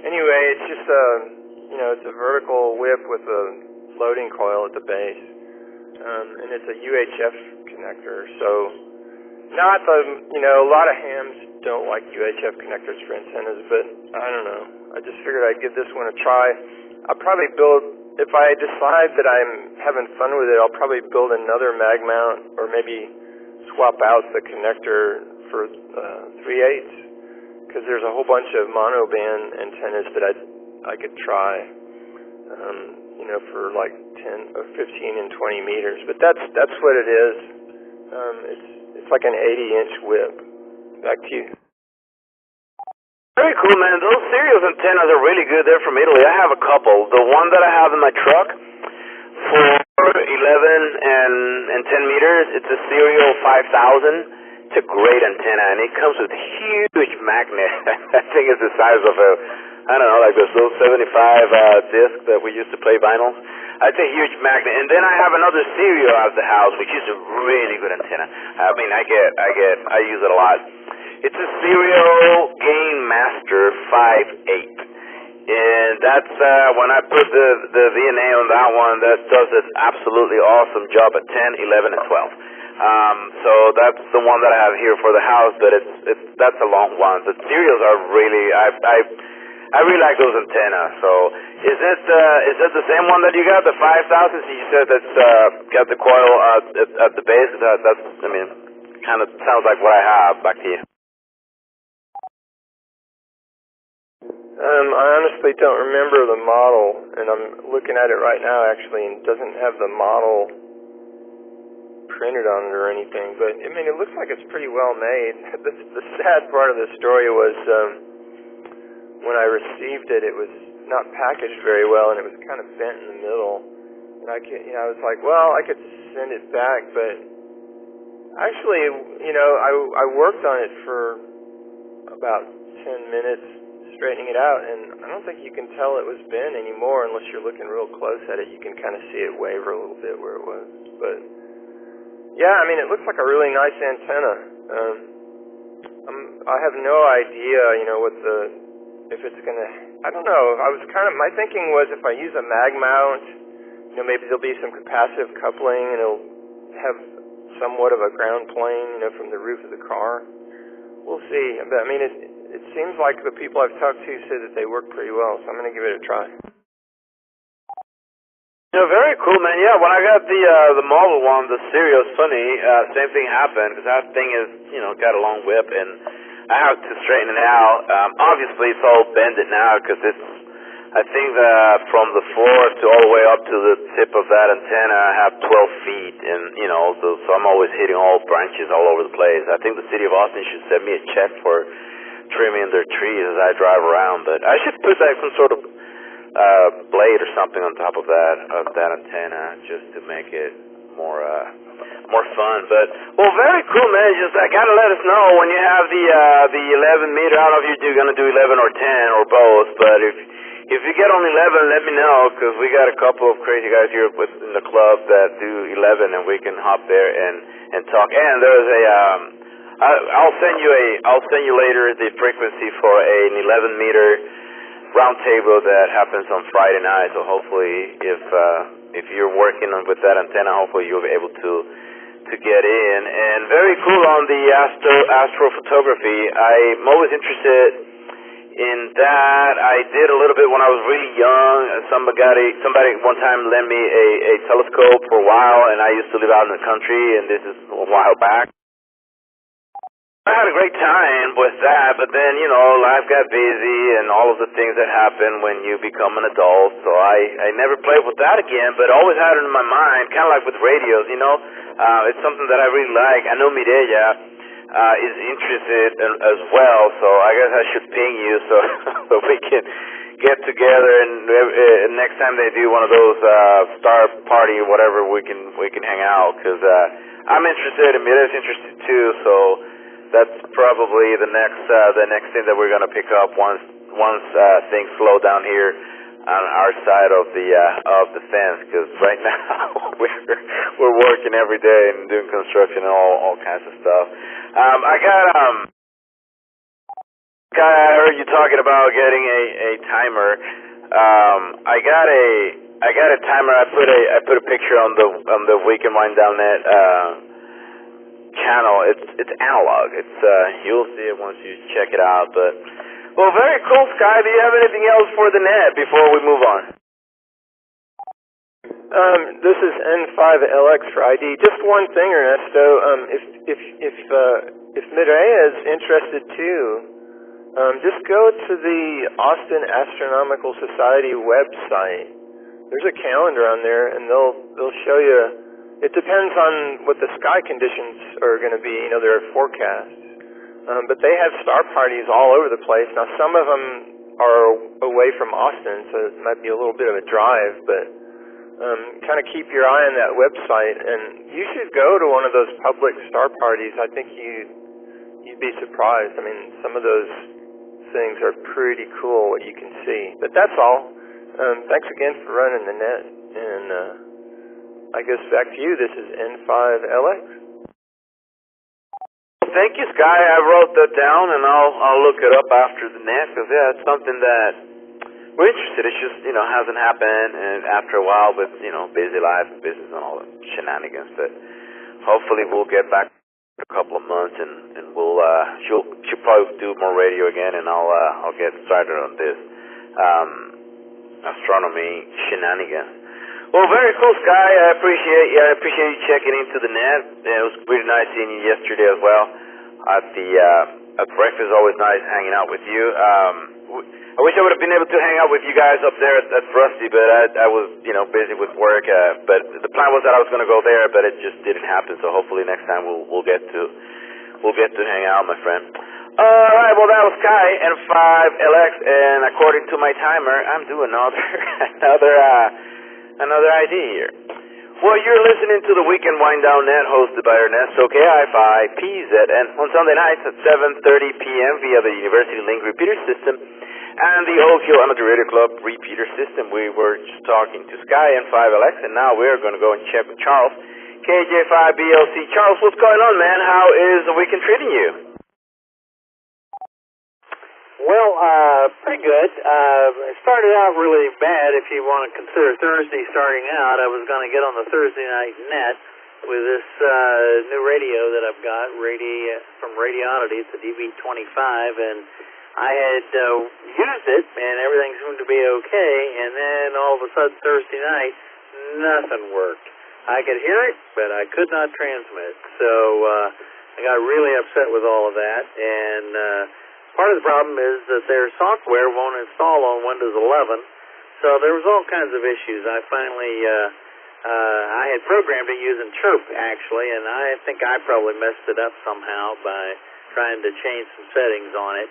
Anyway, it's just it's a vertical whip with a floating coil at the base, and it's a UHF connector. So, a lot of hams don't like UHF connectors for antennas, but I don't know. I just figured I'd give this one a try. I'll probably if I decide that I'm having fun with it, I'll probably build another mag mount, or maybe swap out the connector for 3/8, because there's a whole bunch of monoband antennas that I could try, for like 10 or 15 and 20 meters. But that's what it is. It's like an 80-inch whip. Back to you. Very cool, man. Those Sirius antennas are really good. They're from Italy. I have a couple. The one that I have in my truck for 11 and 10 meters, it's a Sirio 5000. It's a great antenna, and it comes with huge magnet. I think it's the size of like those little 75 disc that we used to play vinyls. It's a huge magnet. And then I have another Sirio at the house, which is a really good antenna. I mean, I use it a lot. It's a Sirio Gain Master 5/8, and that's when I put the VNA on that one, that does an absolutely awesome job at 10, 11, and 12. So that's the one that I have here for the house, but that's a long one. The Sirios are really, I really like those antennas. So is it the same one that you got, the 5000? So you said that's got the coil at the base. That's kind of sounds like what I have. Back to you. I honestly don't remember the model, and I'm looking at it right now actually, and it doesn't have the model printed on it or anything, but it looks like it's pretty well made. The sad part of the story was when I received it, it was not packaged very well, and it was kind of bent in the middle, and I was like, well, I could send it back, but actually, I worked on it for about 10 minutes straightening it out, and I don't think you can tell it was bent anymore unless you're looking real close at it. You can kind of see it waver a little bit where it was. But yeah, it looks like a really nice antenna. I have no idea, if it's gonna. I don't know. My thinking was if I use a mag mount, maybe there'll be some capacitive coupling, and it'll have somewhat of a ground plane, from the roof of the car. We'll see. But it seems like the people I've talked to say that they work pretty well, so I'm going to give it a try. Very cool, man. Yeah, when I got the model one, the Sirio Sunny, same thing happened, because that thing is, got a long whip, and I have to straighten it out. Obviously, it's all bended now, because I think from the floor to all the way up to the tip of that antenna, I have 12 feet, and, so I'm always hitting all branches all over the place. I think the city of Austin should send me a check for trimming their trees as I drive around, but I should put like some sort of blade or something on top of that antenna just to make it more more fun. But well, very cool, man. Just gotta let us know when you have the 11 meter. I don't know if you're gonna do 11 or 10 or both, but if you get on 11, let me know, because we got a couple of crazy guys here in the club that do 11, and we can hop there and talk. And there's I'll send you later the frequency for an 11 meter round table that happens on Friday night. So hopefully, if you're working with that antenna, hopefully you'll be able to get in. And very cool on the astrophotography. I'm always interested in that. I did a little bit when I was really young. Somebody one time lent me a telescope for a while, and I used to live out in the country, and this is a while back. I had a great time with that, but then, life got busy and all of the things that happen when you become an adult, so I never played with that again, but always had it in my mind, kind of like with radios, it's something that I really like. I know Mireya is interested as well, so I guess I should ping you so we can get together, and next time they do one of those star party or whatever, we can hang out, because I'm interested and Mireya's interested too, so that's probably the next thing that we're gonna pick up once things slow down here on our side of the fence. Because right now we're working every day and doing construction and all kinds of stuff. I heard you talking about getting a timer. I got a timer. I put a picture on the Weekend Wind Down Net channel. It's analog. You'll see it once you check it out. But well, very cool, Sky. Do you have anything else for the net before we move on? This is N5LX for ID. Just one thing, Ernesto. If Mireya is interested too, just go to the Austin Astronomical Society website. There's a calendar on there, and they'll show you. It depends on what the sky conditions are going to be. There are forecasts. But they have star parties all over the place. Now, some of them are away from Austin, so it might be a little bit of a drive, but kind of keep your eye on that website. And you should go to one of those public star parties. I think you'd be surprised. I mean, some of those things are pretty cool, what you can see. But that's all. Thanks again for running the net. And I guess back to you. This is N5LX. Thank you, Sky. I wrote that down, and I'll look it up after the net, because it's something that we're interested. It just hasn't happened, and after a while with busy life and business and all the shenanigans. But hopefully we'll get back in a couple of months, and we'll she'll probably do more radio again, and I'll get started on this astronomy shenanigans. Well, very cool, Sky. I appreciate you checking into the net. It was really nice seeing you yesterday as well at breakfast. Always nice hanging out with you. I wish I would have been able to hang out with you guys up there at Rusty, but I was busy with work. But the plan was that I was going to go there, but it just didn't happen. So hopefully next time we'll get to hang out, my friend. All right. Well, that was Sky N5LX, and according to my timer, I'm doing another ID here. Well, you're listening to the Weekend Wind Down Net, hosted by Ernesto KI5PZN on Sunday nights at 7:30 p.m. via the University Link repeater system and the Oak Hill Amateur Radio Club repeater system. We were just talking to Sky N5LX, and now we're going to go and check with Charles, KJ5BLC. Charles, what's going on, man? How is the weekend treating you? Well, pretty good. It started out really bad. If you want to consider Thursday starting out, I was going to get on the Thursday night net with this new radio that I've got, from Radionity. It's a DB25, and I had used it, and everything seemed to be okay, and then all of a sudden Thursday night, nothing worked. I could hear it, but I could not transmit. So I got really upset with all of that, and part of the problem is that their software won't install on Windows 11, so there was all kinds of issues. I finally, I had programmed it using Chirp, actually, and I think I probably messed it up somehow by trying to change some settings on it.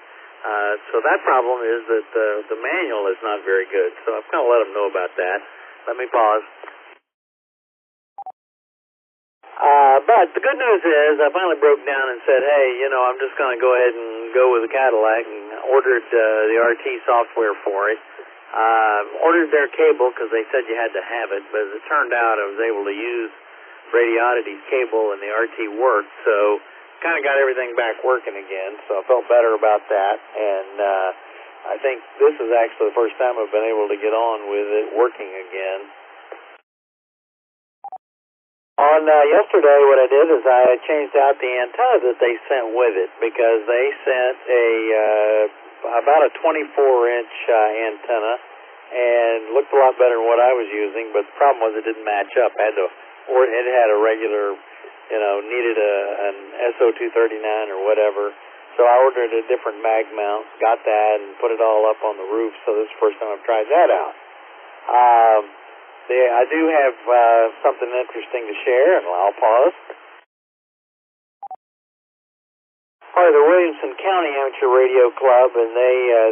So that problem is that the manual is not very good, so I've kind of let them know about that. Let me pause. But the good news is I finally broke down and said, hey, I'm just going to go ahead and go with the Cadillac, and ordered the RT software for it. Ordered their cable because they said you had to have it, but as it turned out I was able to use Radiodity's cable and the RT worked, so kind of got everything back working again, so I felt better about that, and I think this is actually the first time I've been able to get on with it working again. On yesterday, what I did is I changed out the antenna that they sent with it, because they sent about a 24-inch antenna, and looked a lot better than what I was using, but the problem was it didn't match up. It had a regular, needed an SO239 or whatever, so I ordered a different mag mount, got that, and put it all up on the roof, so this is the first time I've tried that out. I do have something interesting to share, and I'll pause. Part of the Williamson County Amateur Radio Club, and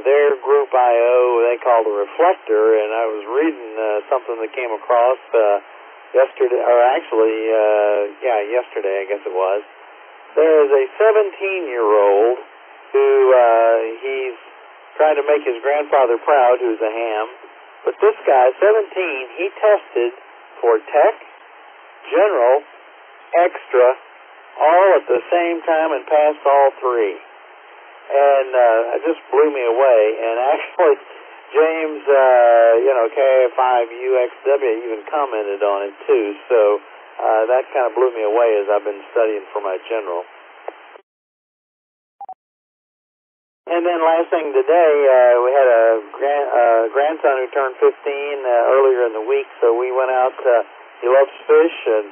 their group I.O. they call the Reflector, and I was reading something that came across yesterday, or actually, yesterday I guess it was. There is a 17-year-old who he's trying to make his grandfather proud, who's a ham. But this guy, 17, he tested for Tech, General, Extra, all at the same time and passed all three. And it just blew me away. And actually, James, KA5UXW even commented on it too. So that kind of blew me away as I've been studying for my General. And then last thing today, we had a grandson who turned 15 earlier in the week, so we went out. He loves fish, and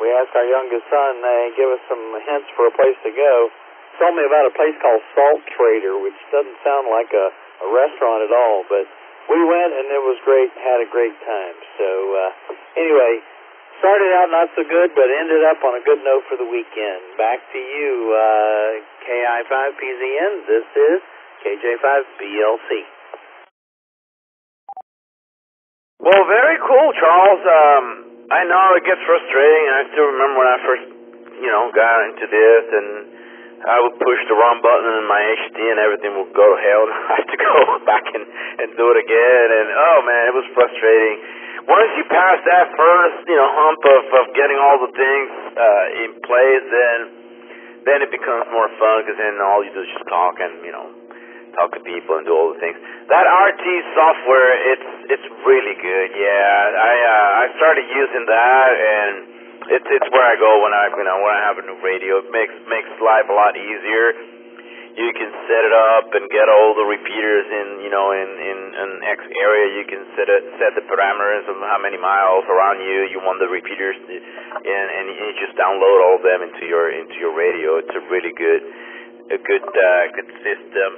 we asked our youngest son, give us some hints for a place to go. He told me about a place called Salt Trader, which doesn't sound like a restaurant at all, but we went, and it was great, had a great time. So anyway, started out not so good, but ended up on a good note for the weekend. Back to you, KI5PZN. This is KJ5BLC. Well, very cool, Charles. I know it gets frustrating. I still remember when I first, got into this, and I would push the wrong button in my HD, and everything would go to hell, and I had to go back and do it again. And oh man, it was frustrating. Once you pass that first, hump of getting all the things in place, then it becomes more fun, because then all you do is just talk and talk to people and do all the things. That RT software, it's really good. Yeah, I started using that, and it's where I go when I have a new radio. It makes life a lot easier. You can set it up and get all the repeaters in an X area. You can set the parameters of how many miles around you want the repeaters, and you just download all of them into your radio. It's a really good system.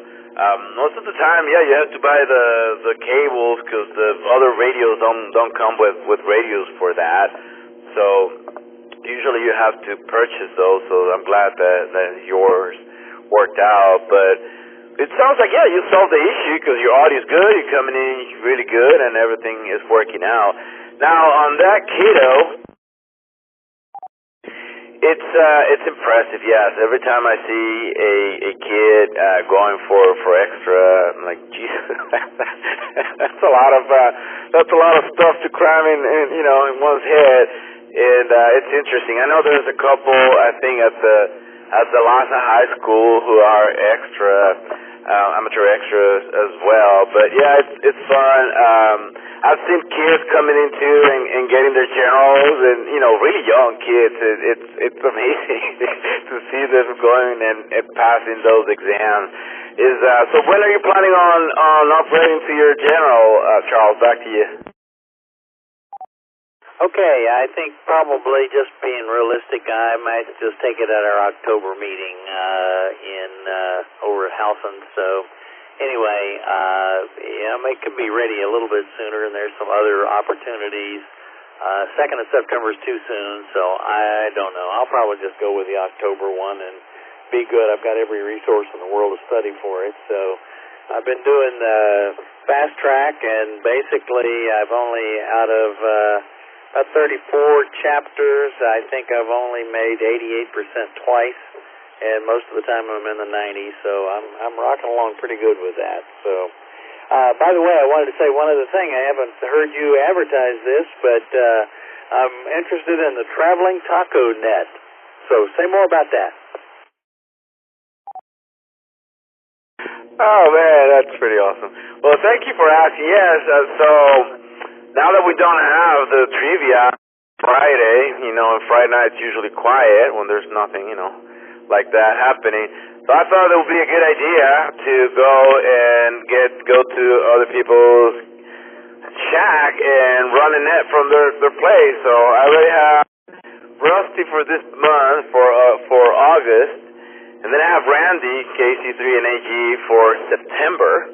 Most of the time, you have to buy the cables, because the other radios don't come with radios for that. So usually you have to purchase those. So I'm glad that yours worked out, but it sounds like you solved the issue, because your audio's good, you're coming in really good, and everything is working out. Now on that kiddo, it's impressive. Yes, every time I see a kid going for extra, I'm like, Jesus, that's a lot of stuff to cram in one's head, and it's interesting. I know there's a couple, I think at the Lhasa High School, who are amateur extras as well. But yeah, it's fun. I've seen kids coming into and getting their generals, and really young kids. It's amazing to see them going and passing those exams. So when are you planning on upgrading to your general, Charles? Back to you. Okay, I think probably just being realistic, I might just take it at our October meeting over at Howson. So anyway, it could be ready a little bit sooner, and there's some other opportunities. 2nd of September is too soon, so I don't know. I'll probably just go with the October one and be good. I've got every resource in the world to study for it. So I've been doing fast track, and basically I've only out of about 34 chapters. I think I've only made 88% twice, and most of the time I'm in the 90s, so I'm rocking along pretty good with that. So, by the way, I wanted to say one other thing. I haven't heard you advertise this, but I'm interested in the traveling taco net. So say more about that. Oh man, that's pretty awesome. Well, thank you for asking. Yes, so now that we don't have the trivia Friday, and Friday night's usually quiet when there's nothing, like that happening. So I thought it would be a good idea to go and go to other people's shack and run a net from their place. So I already have Rusty for this month for August. And then I have Randy, KC3 and AG for September.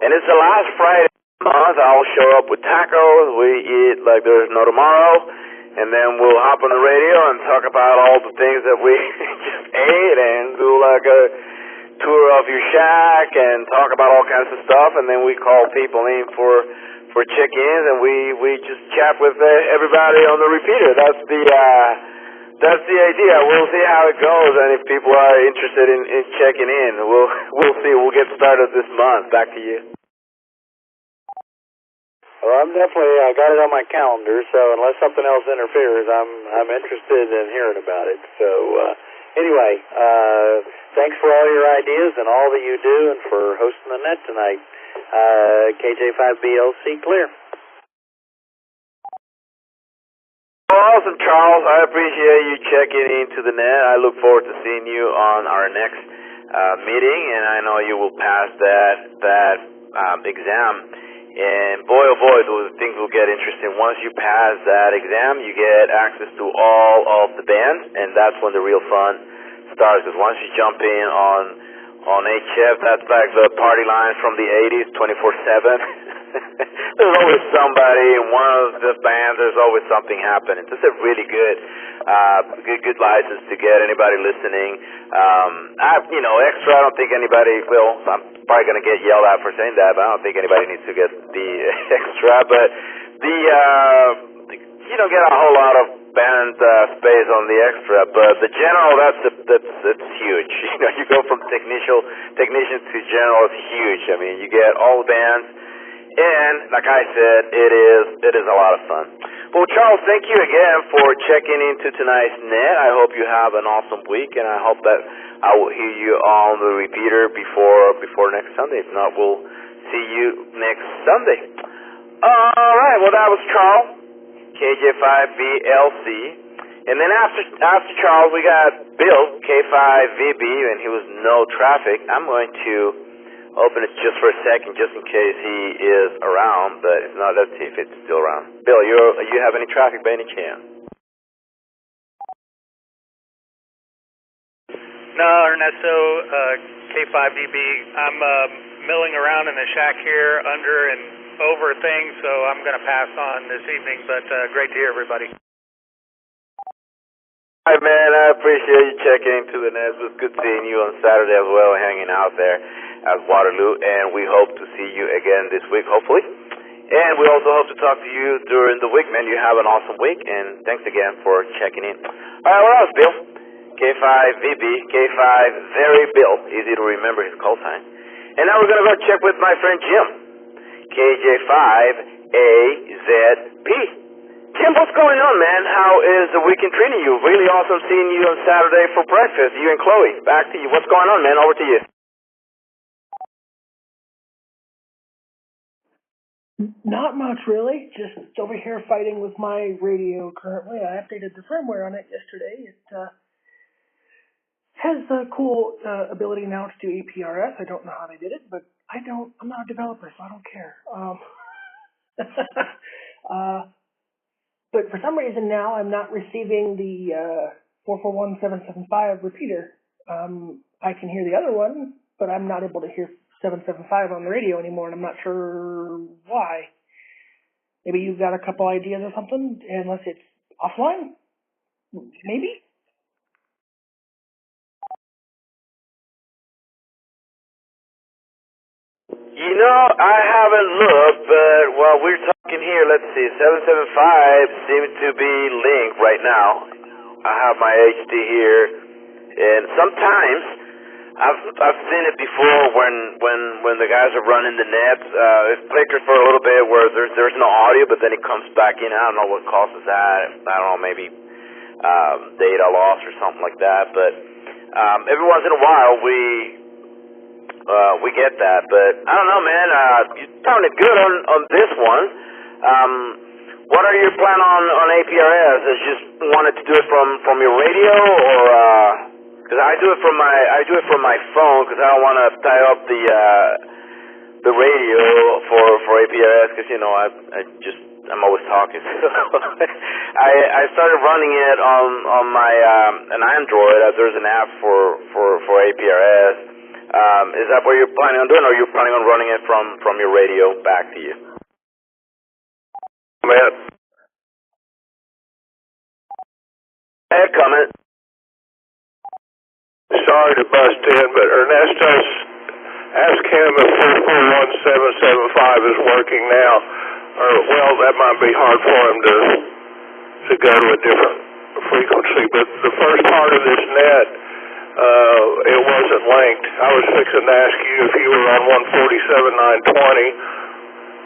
And it's the last Friday of the month. I'll show up with tacos. We eat like there's no tomorrow. And then we'll hop on the radio and talk about all the things that we just ate and do like a tour of your shack and talk about all kinds of stuff. And then we call people in for check-ins, and we just chat with everybody on the repeater. That's the idea. We'll see how it goes, and if people are interested in checking in, we'll see. We'll get started this month. Back to you. Well, I'm definitely got it on my calendar, so unless something else interferes, I'm interested in hearing about it. So anyway, thanks for all your ideas and all that you do, and for hosting the net tonight. KJ5BLC clear. Awesome, Charles. I appreciate you checking into the net. I look forward to seeing you on our next meeting, and I know you will pass that exam. And boy, oh boy, those things will get interesting. Once you pass that exam, you get access to all of the bands, and that's when the real fun starts. Because once you jump in on HF, that's like the party lines from the 80s, 24/7. There's always somebody in one of the bands. There's always something happening. It's a really good license to get anybody listening. Extra. I don't think anybody will. I'm probably gonna get yelled at for saying that, but I don't think anybody needs to get the extra. But you don't get a whole lot of band space on the extra. But the general, that's huge. You go from technician to general. It's huge. I mean, you get all the bands. And, like I said, it is a lot of fun. Well, Charles, thank you again for checking into tonight's net. I hope you have an awesome week, and I hope that I will hear you on the repeater before next Sunday. If not, we'll see you next Sunday. All right, well, that was Charles, KJ5BLC. And then after Charles, we got Bill, K5VB, and he was no traffic. I'm going to open it just for a second, just in case he is around, but if not, let's see if it's still around. Bill, you have any traffic by any chance? No, Ernesto, K5DB. I'm milling around in the shack here, under and over things, so I'm going to pass on this evening, but great to hear everybody. All right, man, I appreciate you checking into the net. It was good seeing you on Saturday as well, hanging out there at Waterloo, and we hope to see you again this week, hopefully. And we also hope to talk to you during the week, man. You have an awesome week, and thanks again for checking in. All right, what else, Bill? K5VB, K5 Very Bill. Easy to remember his call sign. And now we're going to go check with my friend Jim, KJ5AZP. Jim, what's going on, man? How is the weekend treating you? Really awesome seeing you on Saturday for breakfast, you and Chloe. Back to you. What's going on, man? Over to you. Not much, really. Just over here fighting with my radio currently. I updated the firmware on it yesterday. It has the cool ability now to do APRS. I don't know how they did it, but I'm not a developer, so I don't care. But for some reason now I'm not receiving the 441775 repeater. I can hear the other one, but I'm not able to hear 775 on the radio anymore, and I'm not sure why. Maybe you've got a couple ideas or something, unless it's offline? Maybe? I haven't looked, but while we're talking here, let's see. 775 seems to be linked right now. I have my HD here, and sometimes I've seen it before when the guys are running the net. It flickers for a little bit where there's no audio, but then it comes back in. I don't know what causes that. I don't know, maybe data loss or something like that. But every once in a while we get that. But I don't know, man. You sounded good on this one. What are your plan on APRS? Is just wanted to do it from your radio, or because I do it from my phone because I don't want to tie up the radio for APRS because I'm always talking. I started running it on my an Android. There's an app for APRS. Is that what you're planning on doing, or are you planning on running it from your radio back to you? Matt. Ed, comment. Sorry to bust in, but Ernesto's ask him if 441775 is working now. Or, well, that might be hard for him to go to a different frequency. But the first part of this net, it wasn't linked. I was fixing to ask you if you were on 147.920.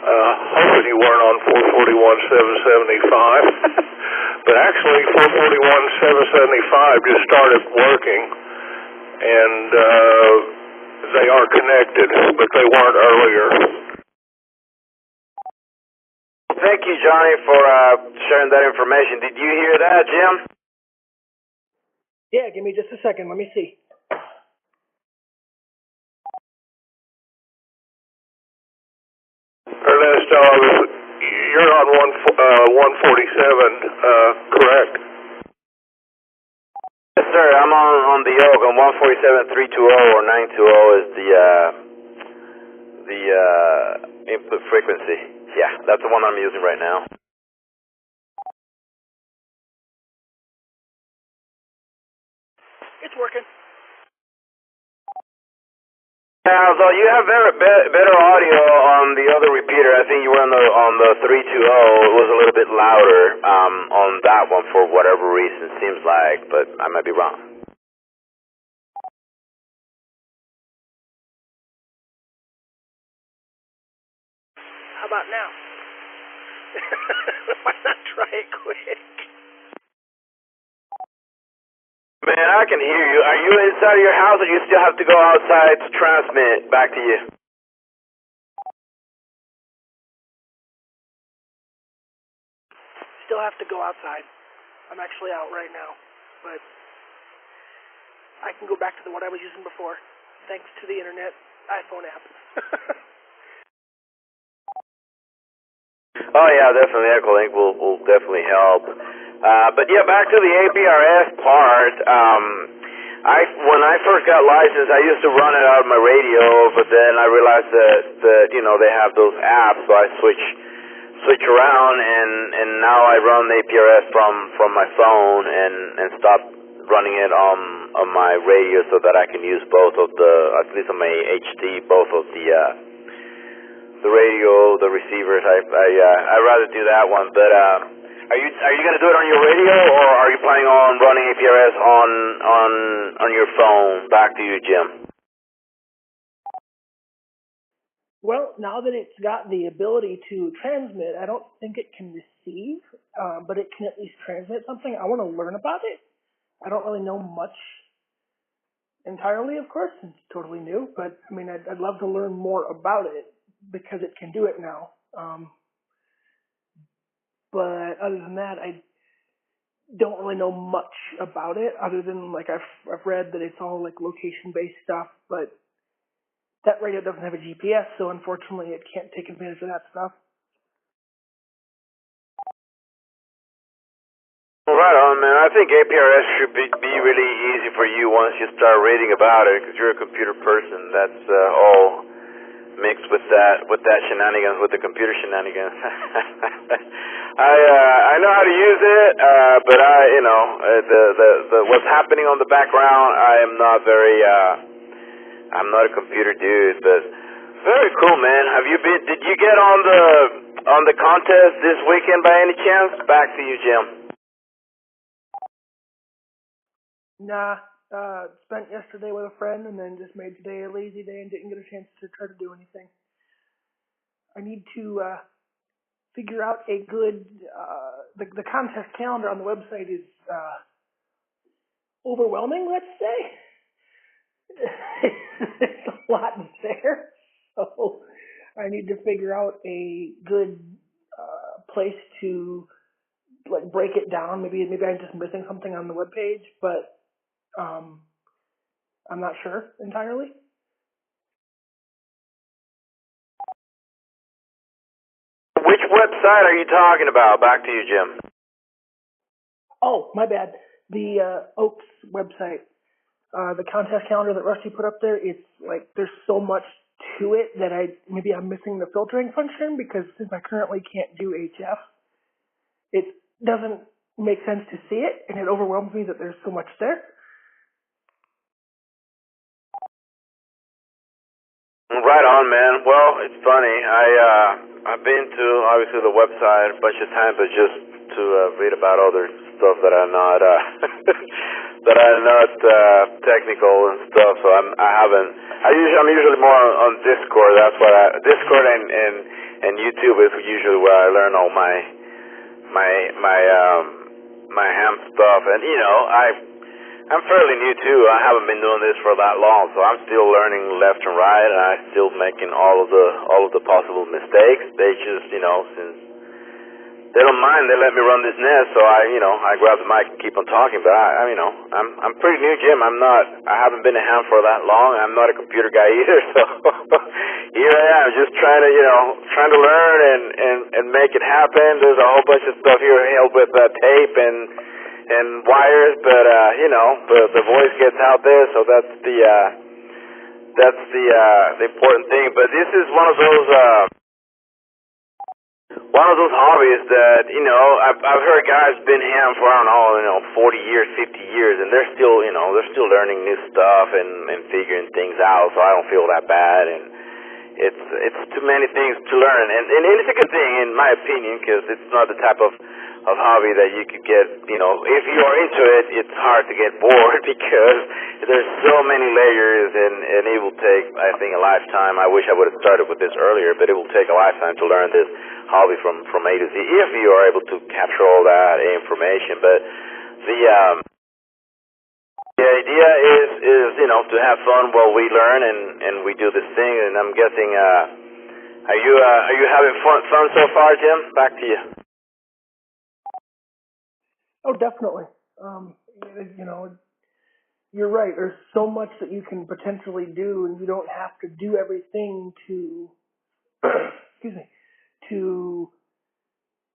Hoping you weren't on 441.775. But actually, 441.775 just started working, and they are connected, but they weren't earlier. Thank you, Johnny, for sharing that information. Did you hear that, Jim? Yeah, give me just a second. Let me see. Ernesto, you're on 147, correct? Yes, sir. I'm on the Oak on 147.320 or 920 is the input frequency. Yeah, that's the one I'm using right now. It's working. Now, though, you have better audio on the other repeater. I think you were on the 320. It was a little bit louder on that one for whatever reason, seems like, but I might be wrong. How about now? Why not try it quick? Man, I can hear you. Are you inside of your house, or you still have to go outside to transmit back to you? Still have to go outside. I'm actually out right now, but I can go back to what I was using before, thanks to the internet iPhone app. Oh yeah, definitely. Echolink will definitely help. But yeah, back to the APRS part. When I first got licensed, I used to run it out of my radio, but then I realized that they have those apps, so I switch around, and now I run the APRS from my phone and stop running it on my radio so that I can use both of at least on my HD, both of the radio, the receivers. I'd rather do that one. But are you going to do it on your radio, or are you planning on running APRS on your phone? Back to you, Jim. Well, now that it's got the ability to transmit, I don't think it can receive, but it can at least transmit something. I want to learn about it. I don't really know much entirely, of course. It's totally new, but I mean, I'd love to learn more about it because it can do it now. But other than that, I don't really know much about it, other than like I've read that it's all like location-based stuff, but that radio doesn't have a GPS, so unfortunately it can't take advantage of that stuff. Right on, man. I think APRS should be really easy for you once you start reading about it, because you're a computer person. That's all mixed with that shenanigans, with the computer shenanigans. I know how to use it, but the what's happening on the background, I'm not a computer dude, but Very cool, man. Did you get on the contest this weekend by any chance? Back to you, Jim. Nah, spent yesterday with a friend and then just made today a lazy day and didn't get a chance to try to do anything. I need to figure out a good, the contest calendar on the website is overwhelming, let's say. There's a lot there, so I need to figure out a good place to like break it down. Maybe I'm just missing something on the webpage, but I'm not sure entirely. Which website are you talking about? Back to you, Jim. Oh, my bad. The Oaks website. The contest calendar that Rusty put up there, it's like there's so much to it that maybe I'm missing the filtering function, because since I currently can't do HF, it doesn't make sense to see it, and it overwhelms me that there's so much there. Right on, man. Well, it's funny. I've been to obviously the website a bunch of times, but just to read about other stuff that are not technical and stuff. So I'm usually more on Discord. That's what Discord and YouTube is usually where I learn all my ham stuff. And I'm fairly new too. I haven't been doing this for that long, so I'm still learning left and right, and I'm still making all of the possible mistakes. They just, since they don't mind, they let me run this net, so I grab the mic and keep on talking. But I'm pretty new, Jim. I haven't been a ham for that long. I'm not a computer guy either, so here I am, just trying to learn and make it happen. There's a whole bunch of stuff here held with tape and wires, but the voice gets out there, so that's the important thing. But this is one of those hobbies that I've heard guys been ham for 40 years, 50 years, and they're still learning new stuff and figuring things out. So I don't feel that bad, and it's too many things to learn, and it's a good thing in my opinion, because it's not the type of hobby that you could get, if you are into it, it's hard to get bored because there's so many layers, and it will take, I think, a lifetime. I wish I would have started with this earlier, but it will take a lifetime to learn this hobby from A to Z if you are able to capture all that information. But the idea is to have fun while we learn and we do this thing. And I'm guessing, are you having fun so far, Jim? Back to you. Oh, definitely. You're right. There's so much that you can potentially do, and you don't have to do everything to, to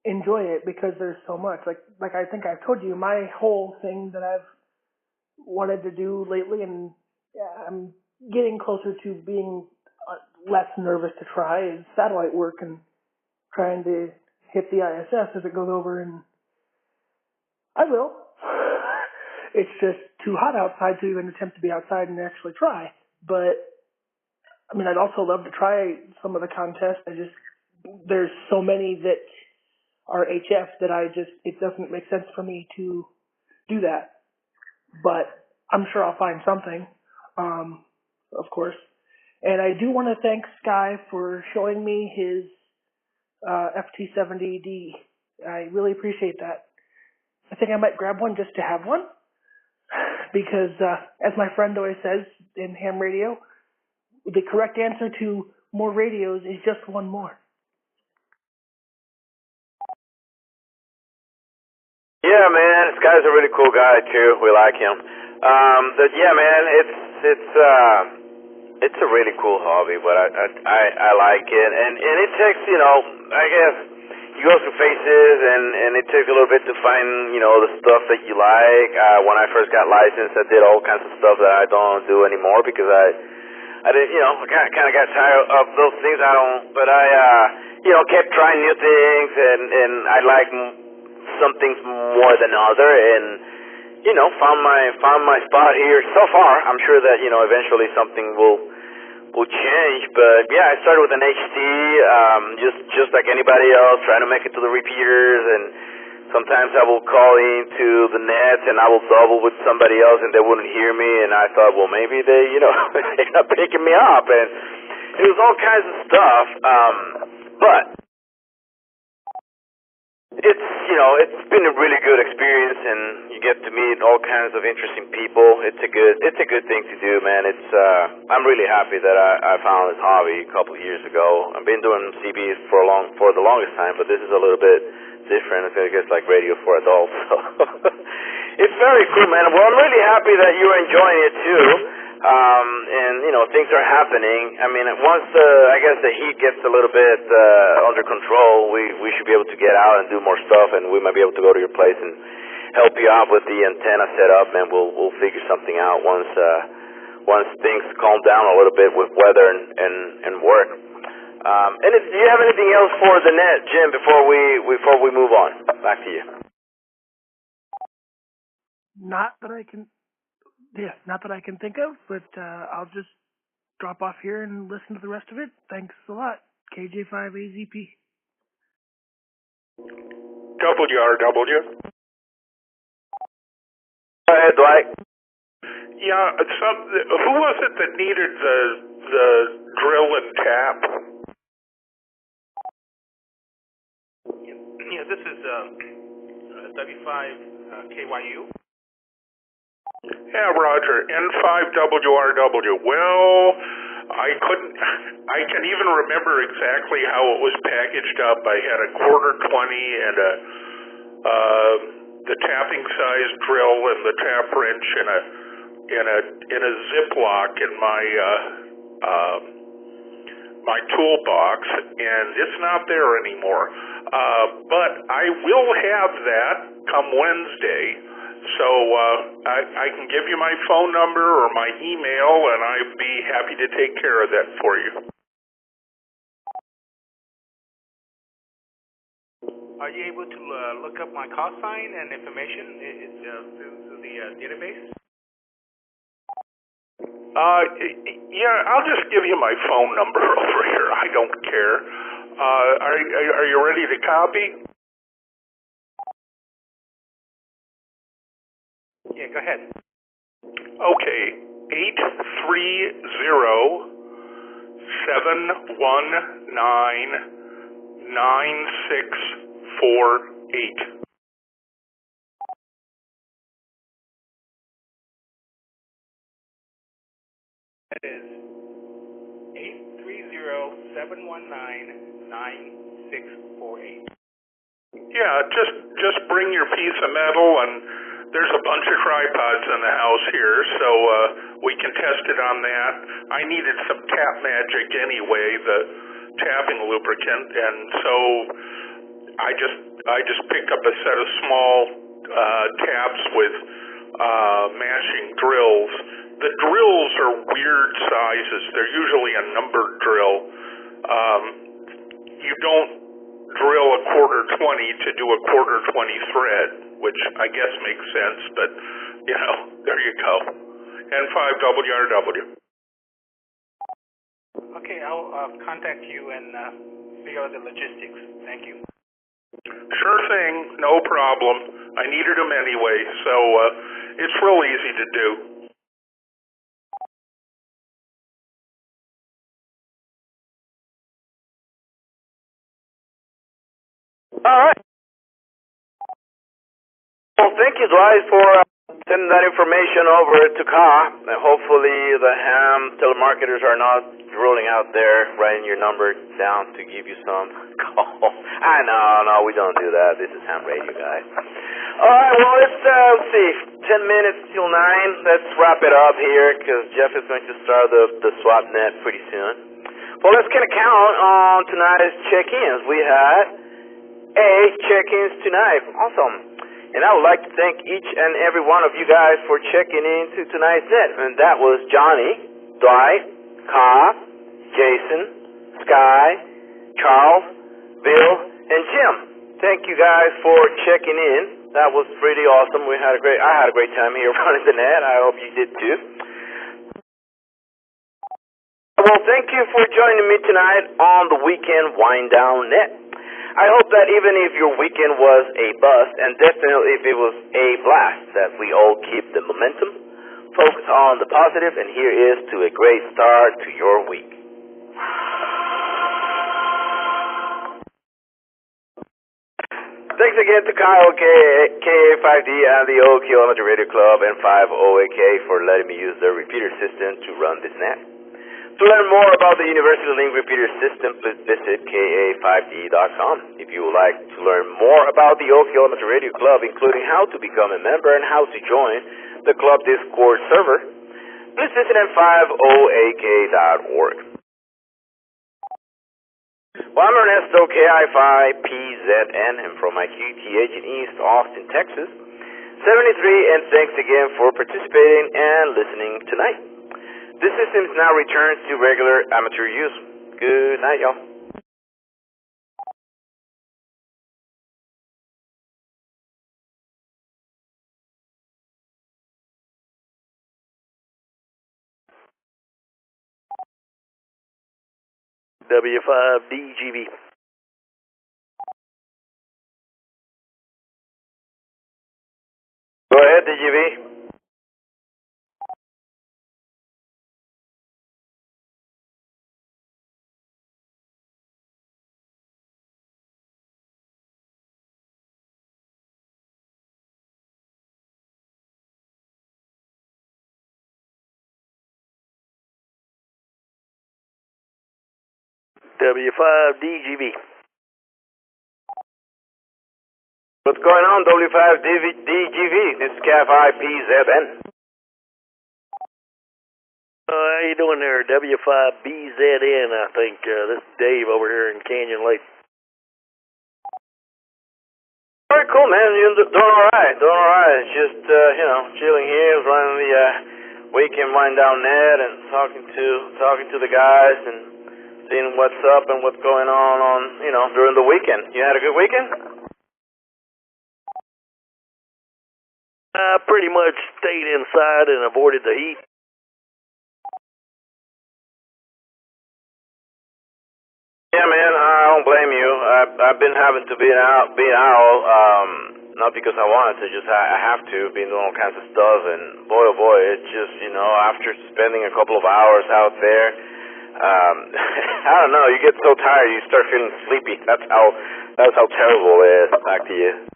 enjoy it, because there's so much. Like I think I've told you, my whole thing that I've wanted to do lately, and I'm getting closer to being less nervous to try, is satellite work and trying to hit the ISS as it goes over, and I will. It's just too hot outside to even attempt to be outside and actually try. But, I'd also love to try some of the contests. There's so many that are HF that it doesn't make sense for me to do that. But I'm sure I'll find something, of course. And I do want to thank Sky for showing me his FT70D. I really appreciate that. I think I might grab one just to have one, because as my friend always says in ham radio, the correct answer to more radios is just one more. Yeah, man, this guy's a really cool guy too. We like him. But yeah, man, it's a really cool hobby, but I like it, and it takes, I guess, you go through phases, and it takes a little bit to find, the stuff that you like. When I first got licensed, I did all kinds of stuff that I don't do anymore, because I didn't, I kind of got tired of those things. But I kept trying new things, and I like some things more than other, and found my spot here. So far, I'm sure that eventually something will will change. But yeah, I started with an HT, just like anybody else, trying to make it to the repeaters, and sometimes I will call into the net and I will double with somebody else and they wouldn't hear me, and I thought, well, maybe they, they're not picking me up, and it was all kinds of stuff. But it's been a really good experience, and you get to meet all kinds of interesting people. It's a good thing to do, man. I'm really happy that I found this hobby a couple of years ago. I've been doing CBs for the longest time, but this is a little bit different. I guess like radio for adults. So it's very cool, man. Well, I'm really happy that you're enjoying it too. And things are happening. I mean, once I guess the heat gets a little bit under control, we should be able to get out and do more stuff, and we might be able to go to your place and help you out with the antenna setup, and we'll figure something out once things calm down a little bit with weather and work. And do you have anything else for the net, Jim, before we move on? Back to you. Not that I can think of, but I'll just drop off here and listen to the rest of it. Thanks a lot. KJ5AZP. WRW. Go ahead, Dwight. Yeah, who was it that needed the drill and tap? Yeah, this is W5KYU. Yeah, Roger. N5WRW. Well, I can even remember exactly how it was packaged up. I had a 1/4 20 and the tapping size drill and the tap wrench in a Ziploc in my toolbox, and it's not there anymore. But I will have that come Wednesday. So I can give you my phone number or my email, and I'd be happy to take care of that for you. Are you able to look up my call sign and information through the database? Yeah, I'll just give you my phone number over here. I don't care. Are you ready to copy? Yeah, go ahead. Okay, 830-719-9648. That is 830-719-9648. Yeah, just bring your piece of metal, and there's a bunch of tripods in the house here, so we can test it on that. I needed some Tap Magic anyway, the tapping lubricant, and so I just picked up a set of small taps with mashing drills. The drills are weird sizes. They're usually a numbered drill. You don't drill a 1/4 20 to do a 1/4 20 thread, which I guess makes sense, but, there you go. N5WRW. Okay, I'll contact you and figure out the logistics. Thank you. Sure thing, no problem. I needed them anyway, so it's real easy to do. All right. Well, thank you, Dwight, for sending that information over to Ka. And hopefully the ham telemarketers are not rolling out there, writing your number down to give you some call. No, we don't do that. This is ham radio, guys. All right, well, let's see. 10 minutes till 9. Let's wrap it up here because Jeff is going to start the swap net pretty soon. Well, let's get a count on tonight's check-ins. We had 8 check-ins tonight. Awesome. And I would like to thank each and every one of you guys for checking into tonight's net. And that was Johnny, Dwight, Ka, Jason, Sky, Charles, Bill, and Jim. Thank you guys for checking in. That was pretty awesome. I had a great time here running the net. I hope you did too. well, thank you for joining me tonight on the Weekend Wind Down Net. I hope that even if your weekend was a bust, and definitely if it was a blast, that we all keep the momentum, focus on the positive, and here is to a great start to your week. Thanks again to Kyle, KA5D, and the Old Kilometer Radio Club and 5OAK for letting me use their repeater system to run this net. To learn more about the University Link repeater system, please visit ka5d.com. If you would like to learn more about the Old Kilometer Radio Club, including how to become a member and how to join the club Discord server, please visit at 5oak.org. Well, I'm Ernesto, KI5PZN, and from my QTH in East Austin, Texas, 73, and thanks again for participating and listening tonight. This system is now returned to regular amateur use. Good night, y'all. W5DGV. Go ahead, DGV. W5DGV. What's going on, W5DGV? This is KI5PZN. How you doing there, W5BZN, I think. This is Dave over here in Canyon Lake. Very cool, man. You're doing all right. It's just, chilling here, running the Weekend Wind Down Net and talking to the guys and seeing what's up and what's going on, during the weekend. You had a good weekend? I pretty much stayed inside and avoided the heat. Yeah, man, I don't blame you. I've been having to be an owl, not because I wanted to, just I have to, been doing all kinds of stuff, and boy, oh boy, it's just, after spending a couple of hours out there, I don't know, you get so tired, you start feeling sleepy. That's how terrible it is. Back to you.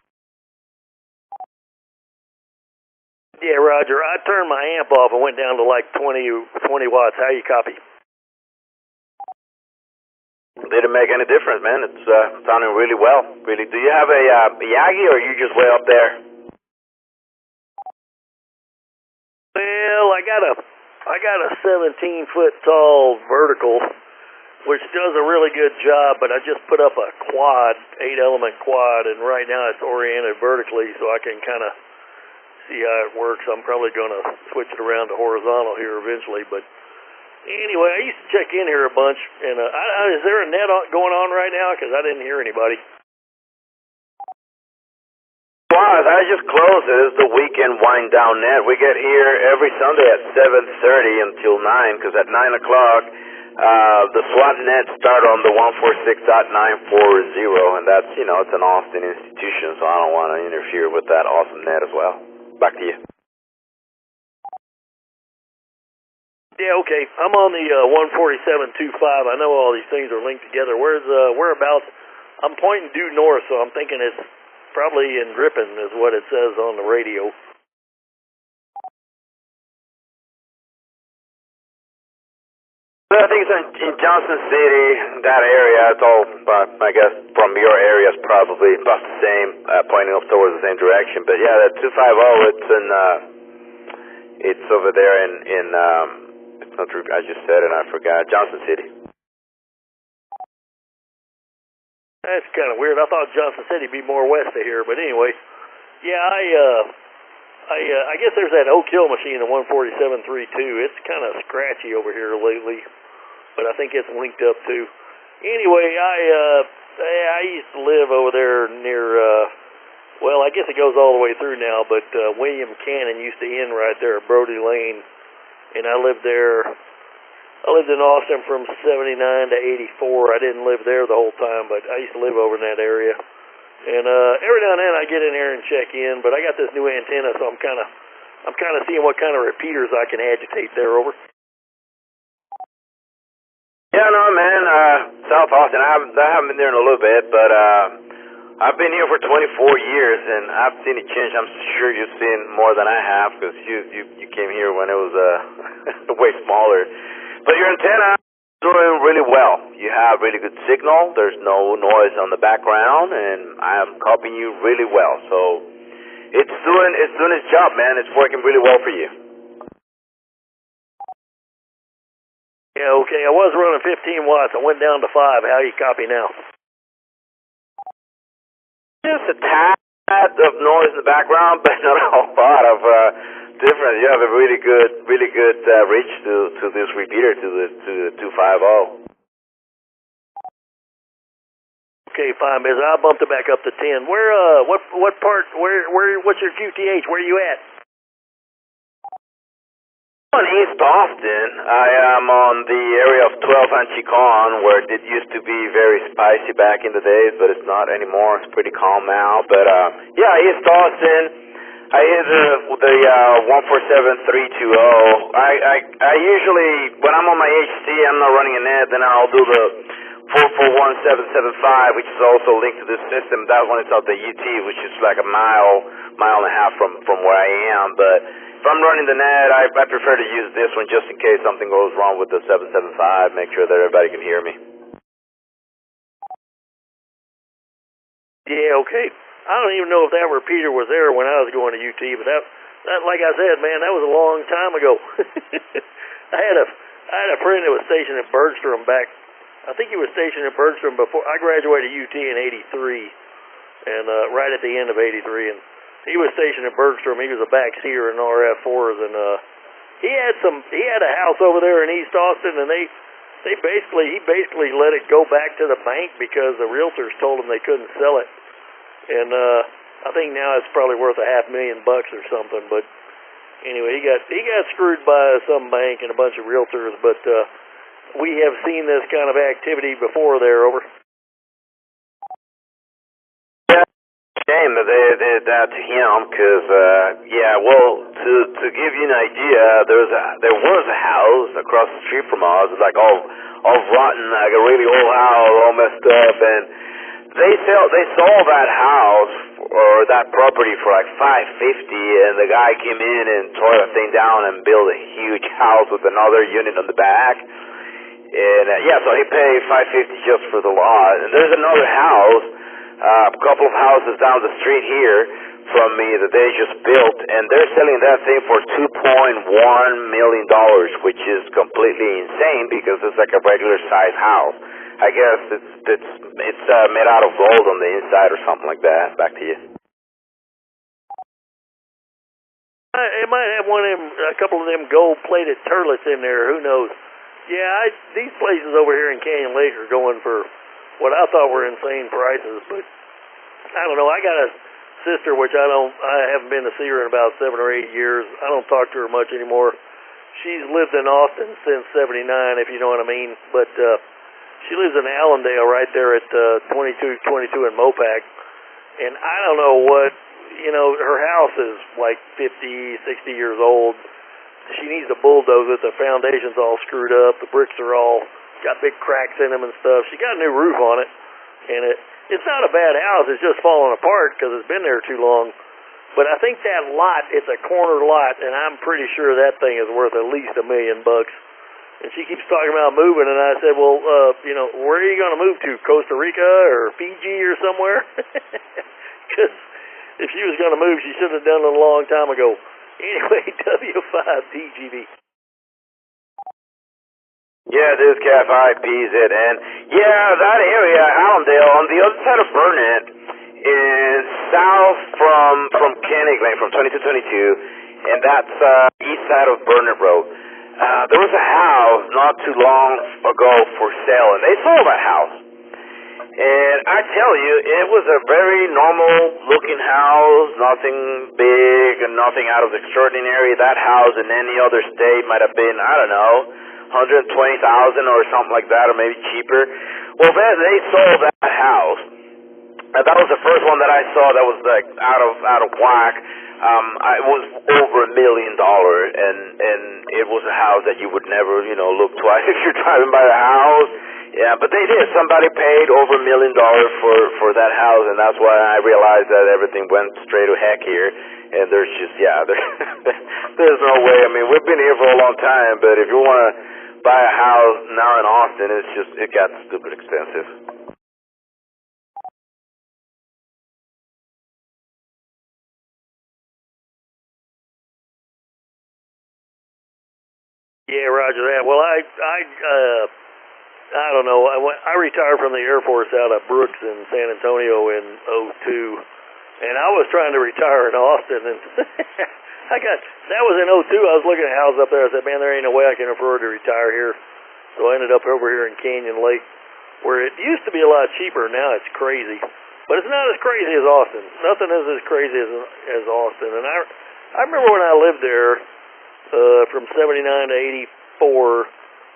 Yeah, Roger, I turned my amp off and went down to like 20 watts. How you copy? Didn't make any difference, man. It's sounding really well. Really. Do you have a Yagi, or are you just way up there? Well, I got a 17-foot tall vertical, which does a really good job, but I just put up a quad, 8-element quad, and right now it's oriented vertically, so I can kind of see how it works. I'm probably going to switch it around to horizontal here eventually, but anyway, I used to check in here a bunch, and is there a net going on right now? Because I didn't hear anybody. Well, I just closed it. It's the Weekend Wind Down Net. We get here every Sunday at 7:30 until 9, because at 9 o'clock, the SWAT nets start on the 146.940, and that's, it's an Austin institution, so I don't want to interfere with that awesome net as well. Back to you. Yeah, okay. I'm on the 147.25. I know all these things are linked together. Whereabouts? I'm pointing due north, so I'm thinking it's probably in Ripon is what it says on the radio. I think it's in Johnson City, that area. It's all, I guess, from your area is probably about the same, pointing up towards the same direction. But yeah, that 250, it's over there in it's not true. I just said it and I forgot. Johnson City. That's kind of weird. I thought Johnson City would be more west of here, but anyway, yeah, I guess there's that Oak Hill machine, the 147.32. It's kind of scratchy over here lately, but I think it's linked up too. Anyway, I used to live over there near, well, I guess it goes all the way through now, but William Cannon used to end right there at Brody Lane, and I lived there I lived in Austin from 79 to 84. I didn't live there the whole time, but I used to live over in that area. And every now and then I get in here and check in, but I got this new antenna, so I'm kind of seeing what kind of repeaters I can agitate there. Over. Yeah, no, man. South Austin. I haven't been there in a little bit, but I've been here for 24 years, and I've seen it change. I'm sure you've seen more than I have, because you came here when it was way smaller. But your antenna is doing really well. You have really good signal. There's no noise on the background, and I'm copying you really well. So it's doing its job, man. It's working really well for you. Yeah, okay. I was running 15 watts. I went down to 5. How you copy now? Just a tad of noise in the background, but not a whole lot of difference. You have a really good reach to this repeater, to the 250. Okay, fine, Biz. I bumped it back up to 10. Where what part? What's your QTH? Where are you at? In East Austin. I am on the area of 12 and Chicon, where it used to be very spicy back in the days, but it's not anymore. It's pretty calm now. But yeah, East Austin. I hit the 147320. I usually, when I'm on my HC, I'm not running a net. Then I'll do the 441775, which is also linked to this system. That one is out the UT, which is like a mile and a half from where I am. But if I'm running the net, I prefer to use this one just in case something goes wrong with the 775. Make sure that everybody can hear me. Yeah, okay. I don't even know if that repeater was there when I was going to UT, but that like I said, man, that was a long time ago. I had a friend that was stationed at Bergstrom back. I think he was stationed at Bergstrom before I graduated UT in '83, and right at the end of '83, and he was stationed at Bergstrom. He was a backseer in RF4s, and he had a house over there in East Austin, and he basically let it go back to the bank because the realtors told him they couldn't sell it. And I think now it's probably worth $500,000 or something. But anyway, he got screwed by some bank and a bunch of realtors. But we have seen this kind of activity before there. Over. Yeah, shame that they did that to him. Because yeah, well, to give you an idea, there was a house across the street from us, like all rotten, like a really old house, all messed up, and They sold that house or that property for like $550, and the guy came in and tore the thing down and built a huge house with another unit on the back. And yeah, so he paid $550 just for the lot. And there's another house, a couple of houses down the street here from me that they just built, and they're selling that thing for $2.1 million, which is completely insane because it's like a regular size house. I guess it's made out of gold on the inside or something like that. Back to you. It might have a couple of them gold-plated turlets in there. Who knows? Yeah, these places over here in Canyon Lake are going for what I thought were insane prices. But I don't know. I got a sister, which I haven't been to see her in about 7 or 8 years. I don't talk to her much anymore. She's lived in Austin since '79, if you know what I mean. But she lives in Allendale right there at 2222 in Mopac. And I don't know what, her house is like 50, 60 years old. She needs to bulldoze it. The foundation's all screwed up. The bricks are all got big cracks in them and stuff. She got a new roof on it. And it's not a bad house. It's just falling apart because it's been there too long. But I think that lot, it's a corner lot, and I'm pretty sure that thing is worth at least $1 million. And she keeps talking about moving, and I said, well, where are you going to move to? Costa Rica or Fiji or somewhere? Because if she was going to move, she should have done it a long time ago. Anyway, W5DGB. Yeah, this is Cat5PZ, and yeah, that area, Allendale, on the other side of Burnett, is south from Kenny Lane, from 2222, and that's east side of Burnett Road. There was a house not too long ago for sale, and they sold that house. And I tell you, it was a very normal-looking house, nothing big and nothing out of the extraordinary. That house in any other state might have been, I don't know, $120,000 or something like that, or maybe cheaper. Well, they sold that house. That was the first one that I saw that was like out of whack. It was over $1 million, and it was a house that you would never, look twice if you're driving by the house. Yeah, but they did. Somebody paid over $1 million for that house, and that's why I realized that everything went straight to heck here. And there's just, there's no way. I mean, we've been here for a long time, but if you want to buy a house now in Austin, it got stupid expensive. Yeah, roger that. Well, I don't know. I retired from the Air Force out of Brooks in San Antonio in '02, and I was trying to retire in Austin, and that was in '02. I was looking at houses up there. I said, man, there ain't no way I can afford to retire here. So I ended up over here in Canyon Lake, where it used to be a lot cheaper. Now it's crazy, but it's not as crazy as Austin. Nothing is as crazy as Austin. And I remember when I lived there. From 79 to 84,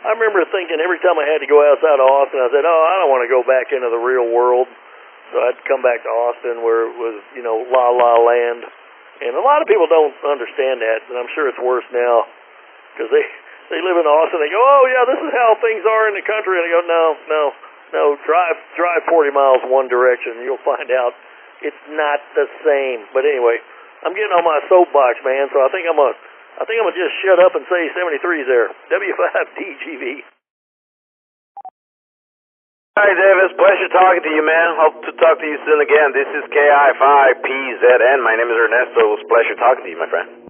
I remember thinking every time I had to go outside of Austin, I said, I don't want to go back into the real world. So I'd come back to Austin where it was, la la land. And a lot of people don't understand that, and I'm sure it's worse now because they live in Austin. They go, oh, yeah, this is how things are in the country. And I go, no, drive 40 miles one direction, and you'll find out it's not the same. But anyway, I'm getting on my soapbox, man, so I think I'm going to just shut up and say 73's there. W5DGV. Hi, Davis. Pleasure talking to you, man. Hope to talk to you soon again. This is KI5PZN. My name is Ernesto. It was a pleasure talking to you, my friend.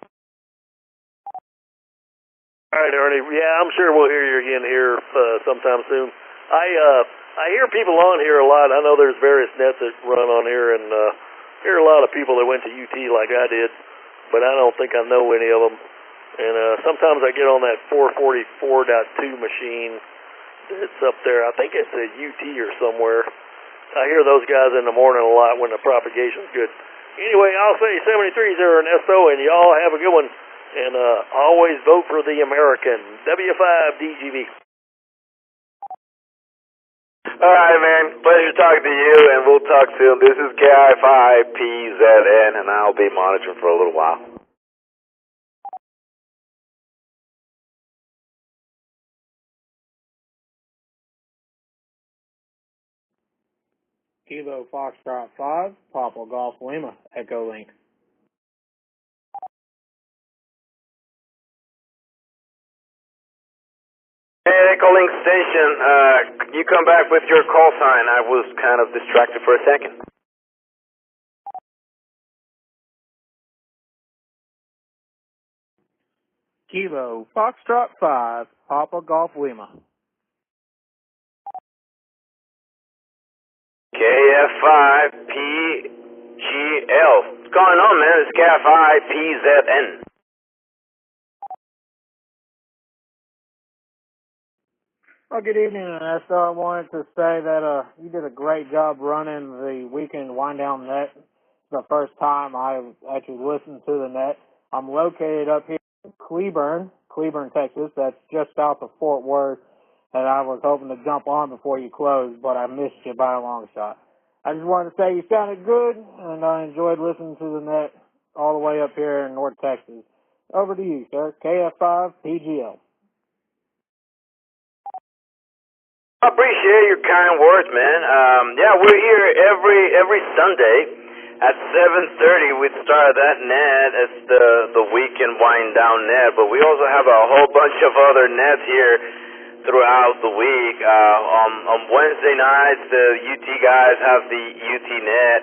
All right, Ernie. Yeah, I'm sure we'll hear you again here sometime soon. I hear people on here a lot. I know there's various nets that run on here, and hear a lot of people that went to UT like I did, but I don't think I know any of them. And sometimes I get on that 444.2 machine that's up there. I think it's a UT or somewhere. I hear those guys in the morning a lot when the propagation's good. Anyway, I'll say 73's there, Ernesto, and y'all have a good one. And always vote for the American. W5DGV. All right, man. Pleasure talking to you, and we'll talk soon. This is KI5PZN, and I'll be monitoring for a little while. Kilo Foxtrot 5, Papa Golf Lima, Echo Link. Hey, Echo Link Station, you come back with your call sign. I was kind of distracted for a second. Kilo Foxtrot 5, Papa Golf Lima. KF5PGL. What's going on, man? It's KF5PZN. Well, good evening, Ernesto. I wanted to say that you did a great job running the weekend wind down net. It's the first time I've actually listened to the net. I'm located up here in Cleburne, Texas. That's just south of Fort Worth. And I was hoping to jump on before you closed, but I missed you by a long shot. I just wanted to say you sounded good, and I enjoyed listening to the net all the way up here in North Texas. Over to you, sir. KF5PGL. I appreciate your kind words, man. We're here every Sunday at 7:30. We start that net. It's the weekend wind down net, but we also have a whole bunch of other nets here throughout the week. On Wednesday nights, the UT guys have the UT net.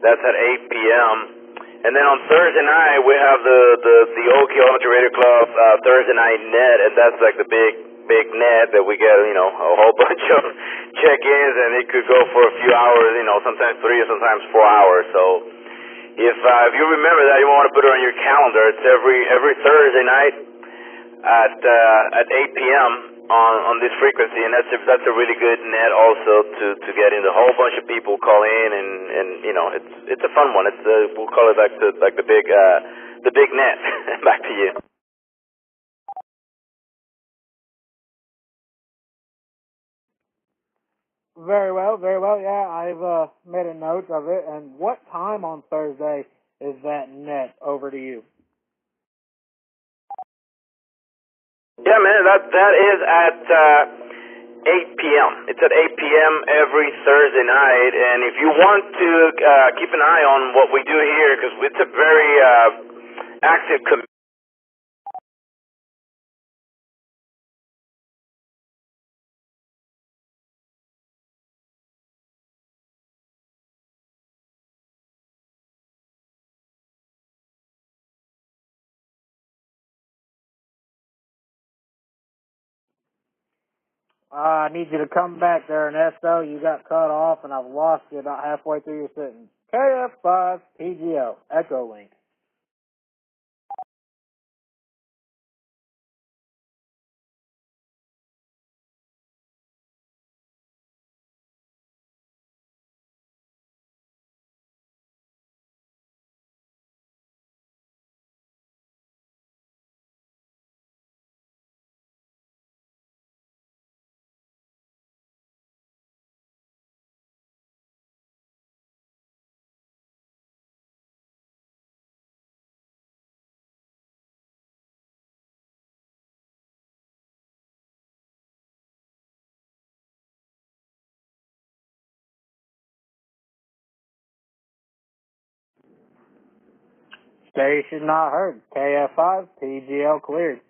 That's at 8 p.m. And then on Thursday night, we have the Okie Elementary Radio Club Thursday night net, and that's like the big net that we get, a whole bunch of check-ins, and it could go for a few hours, sometimes 3 or sometimes 4 hours. So if you remember that, you want to put it on your calendar. It's every Thursday night at 8 p.m. on this frequency, and that's a really good net also to get in. A whole bunch of people call in, and it's a fun one. We'll call it like the big net. Back to you. Very well, very well. Yeah, I've made a note of it. And what time on Thursday is that net? Over to you. Yeah, man, that is at 8 p.m. It's at 8 p.m. every Thursday night, and if you want to keep an eye on what we do here, because it's a very active community. I need you to come back there, Ernesto. You got cut off, and I've lost you about halfway through your sentence. KF5 PGO Echo Link. Station not heard. KF5 PGL cleared.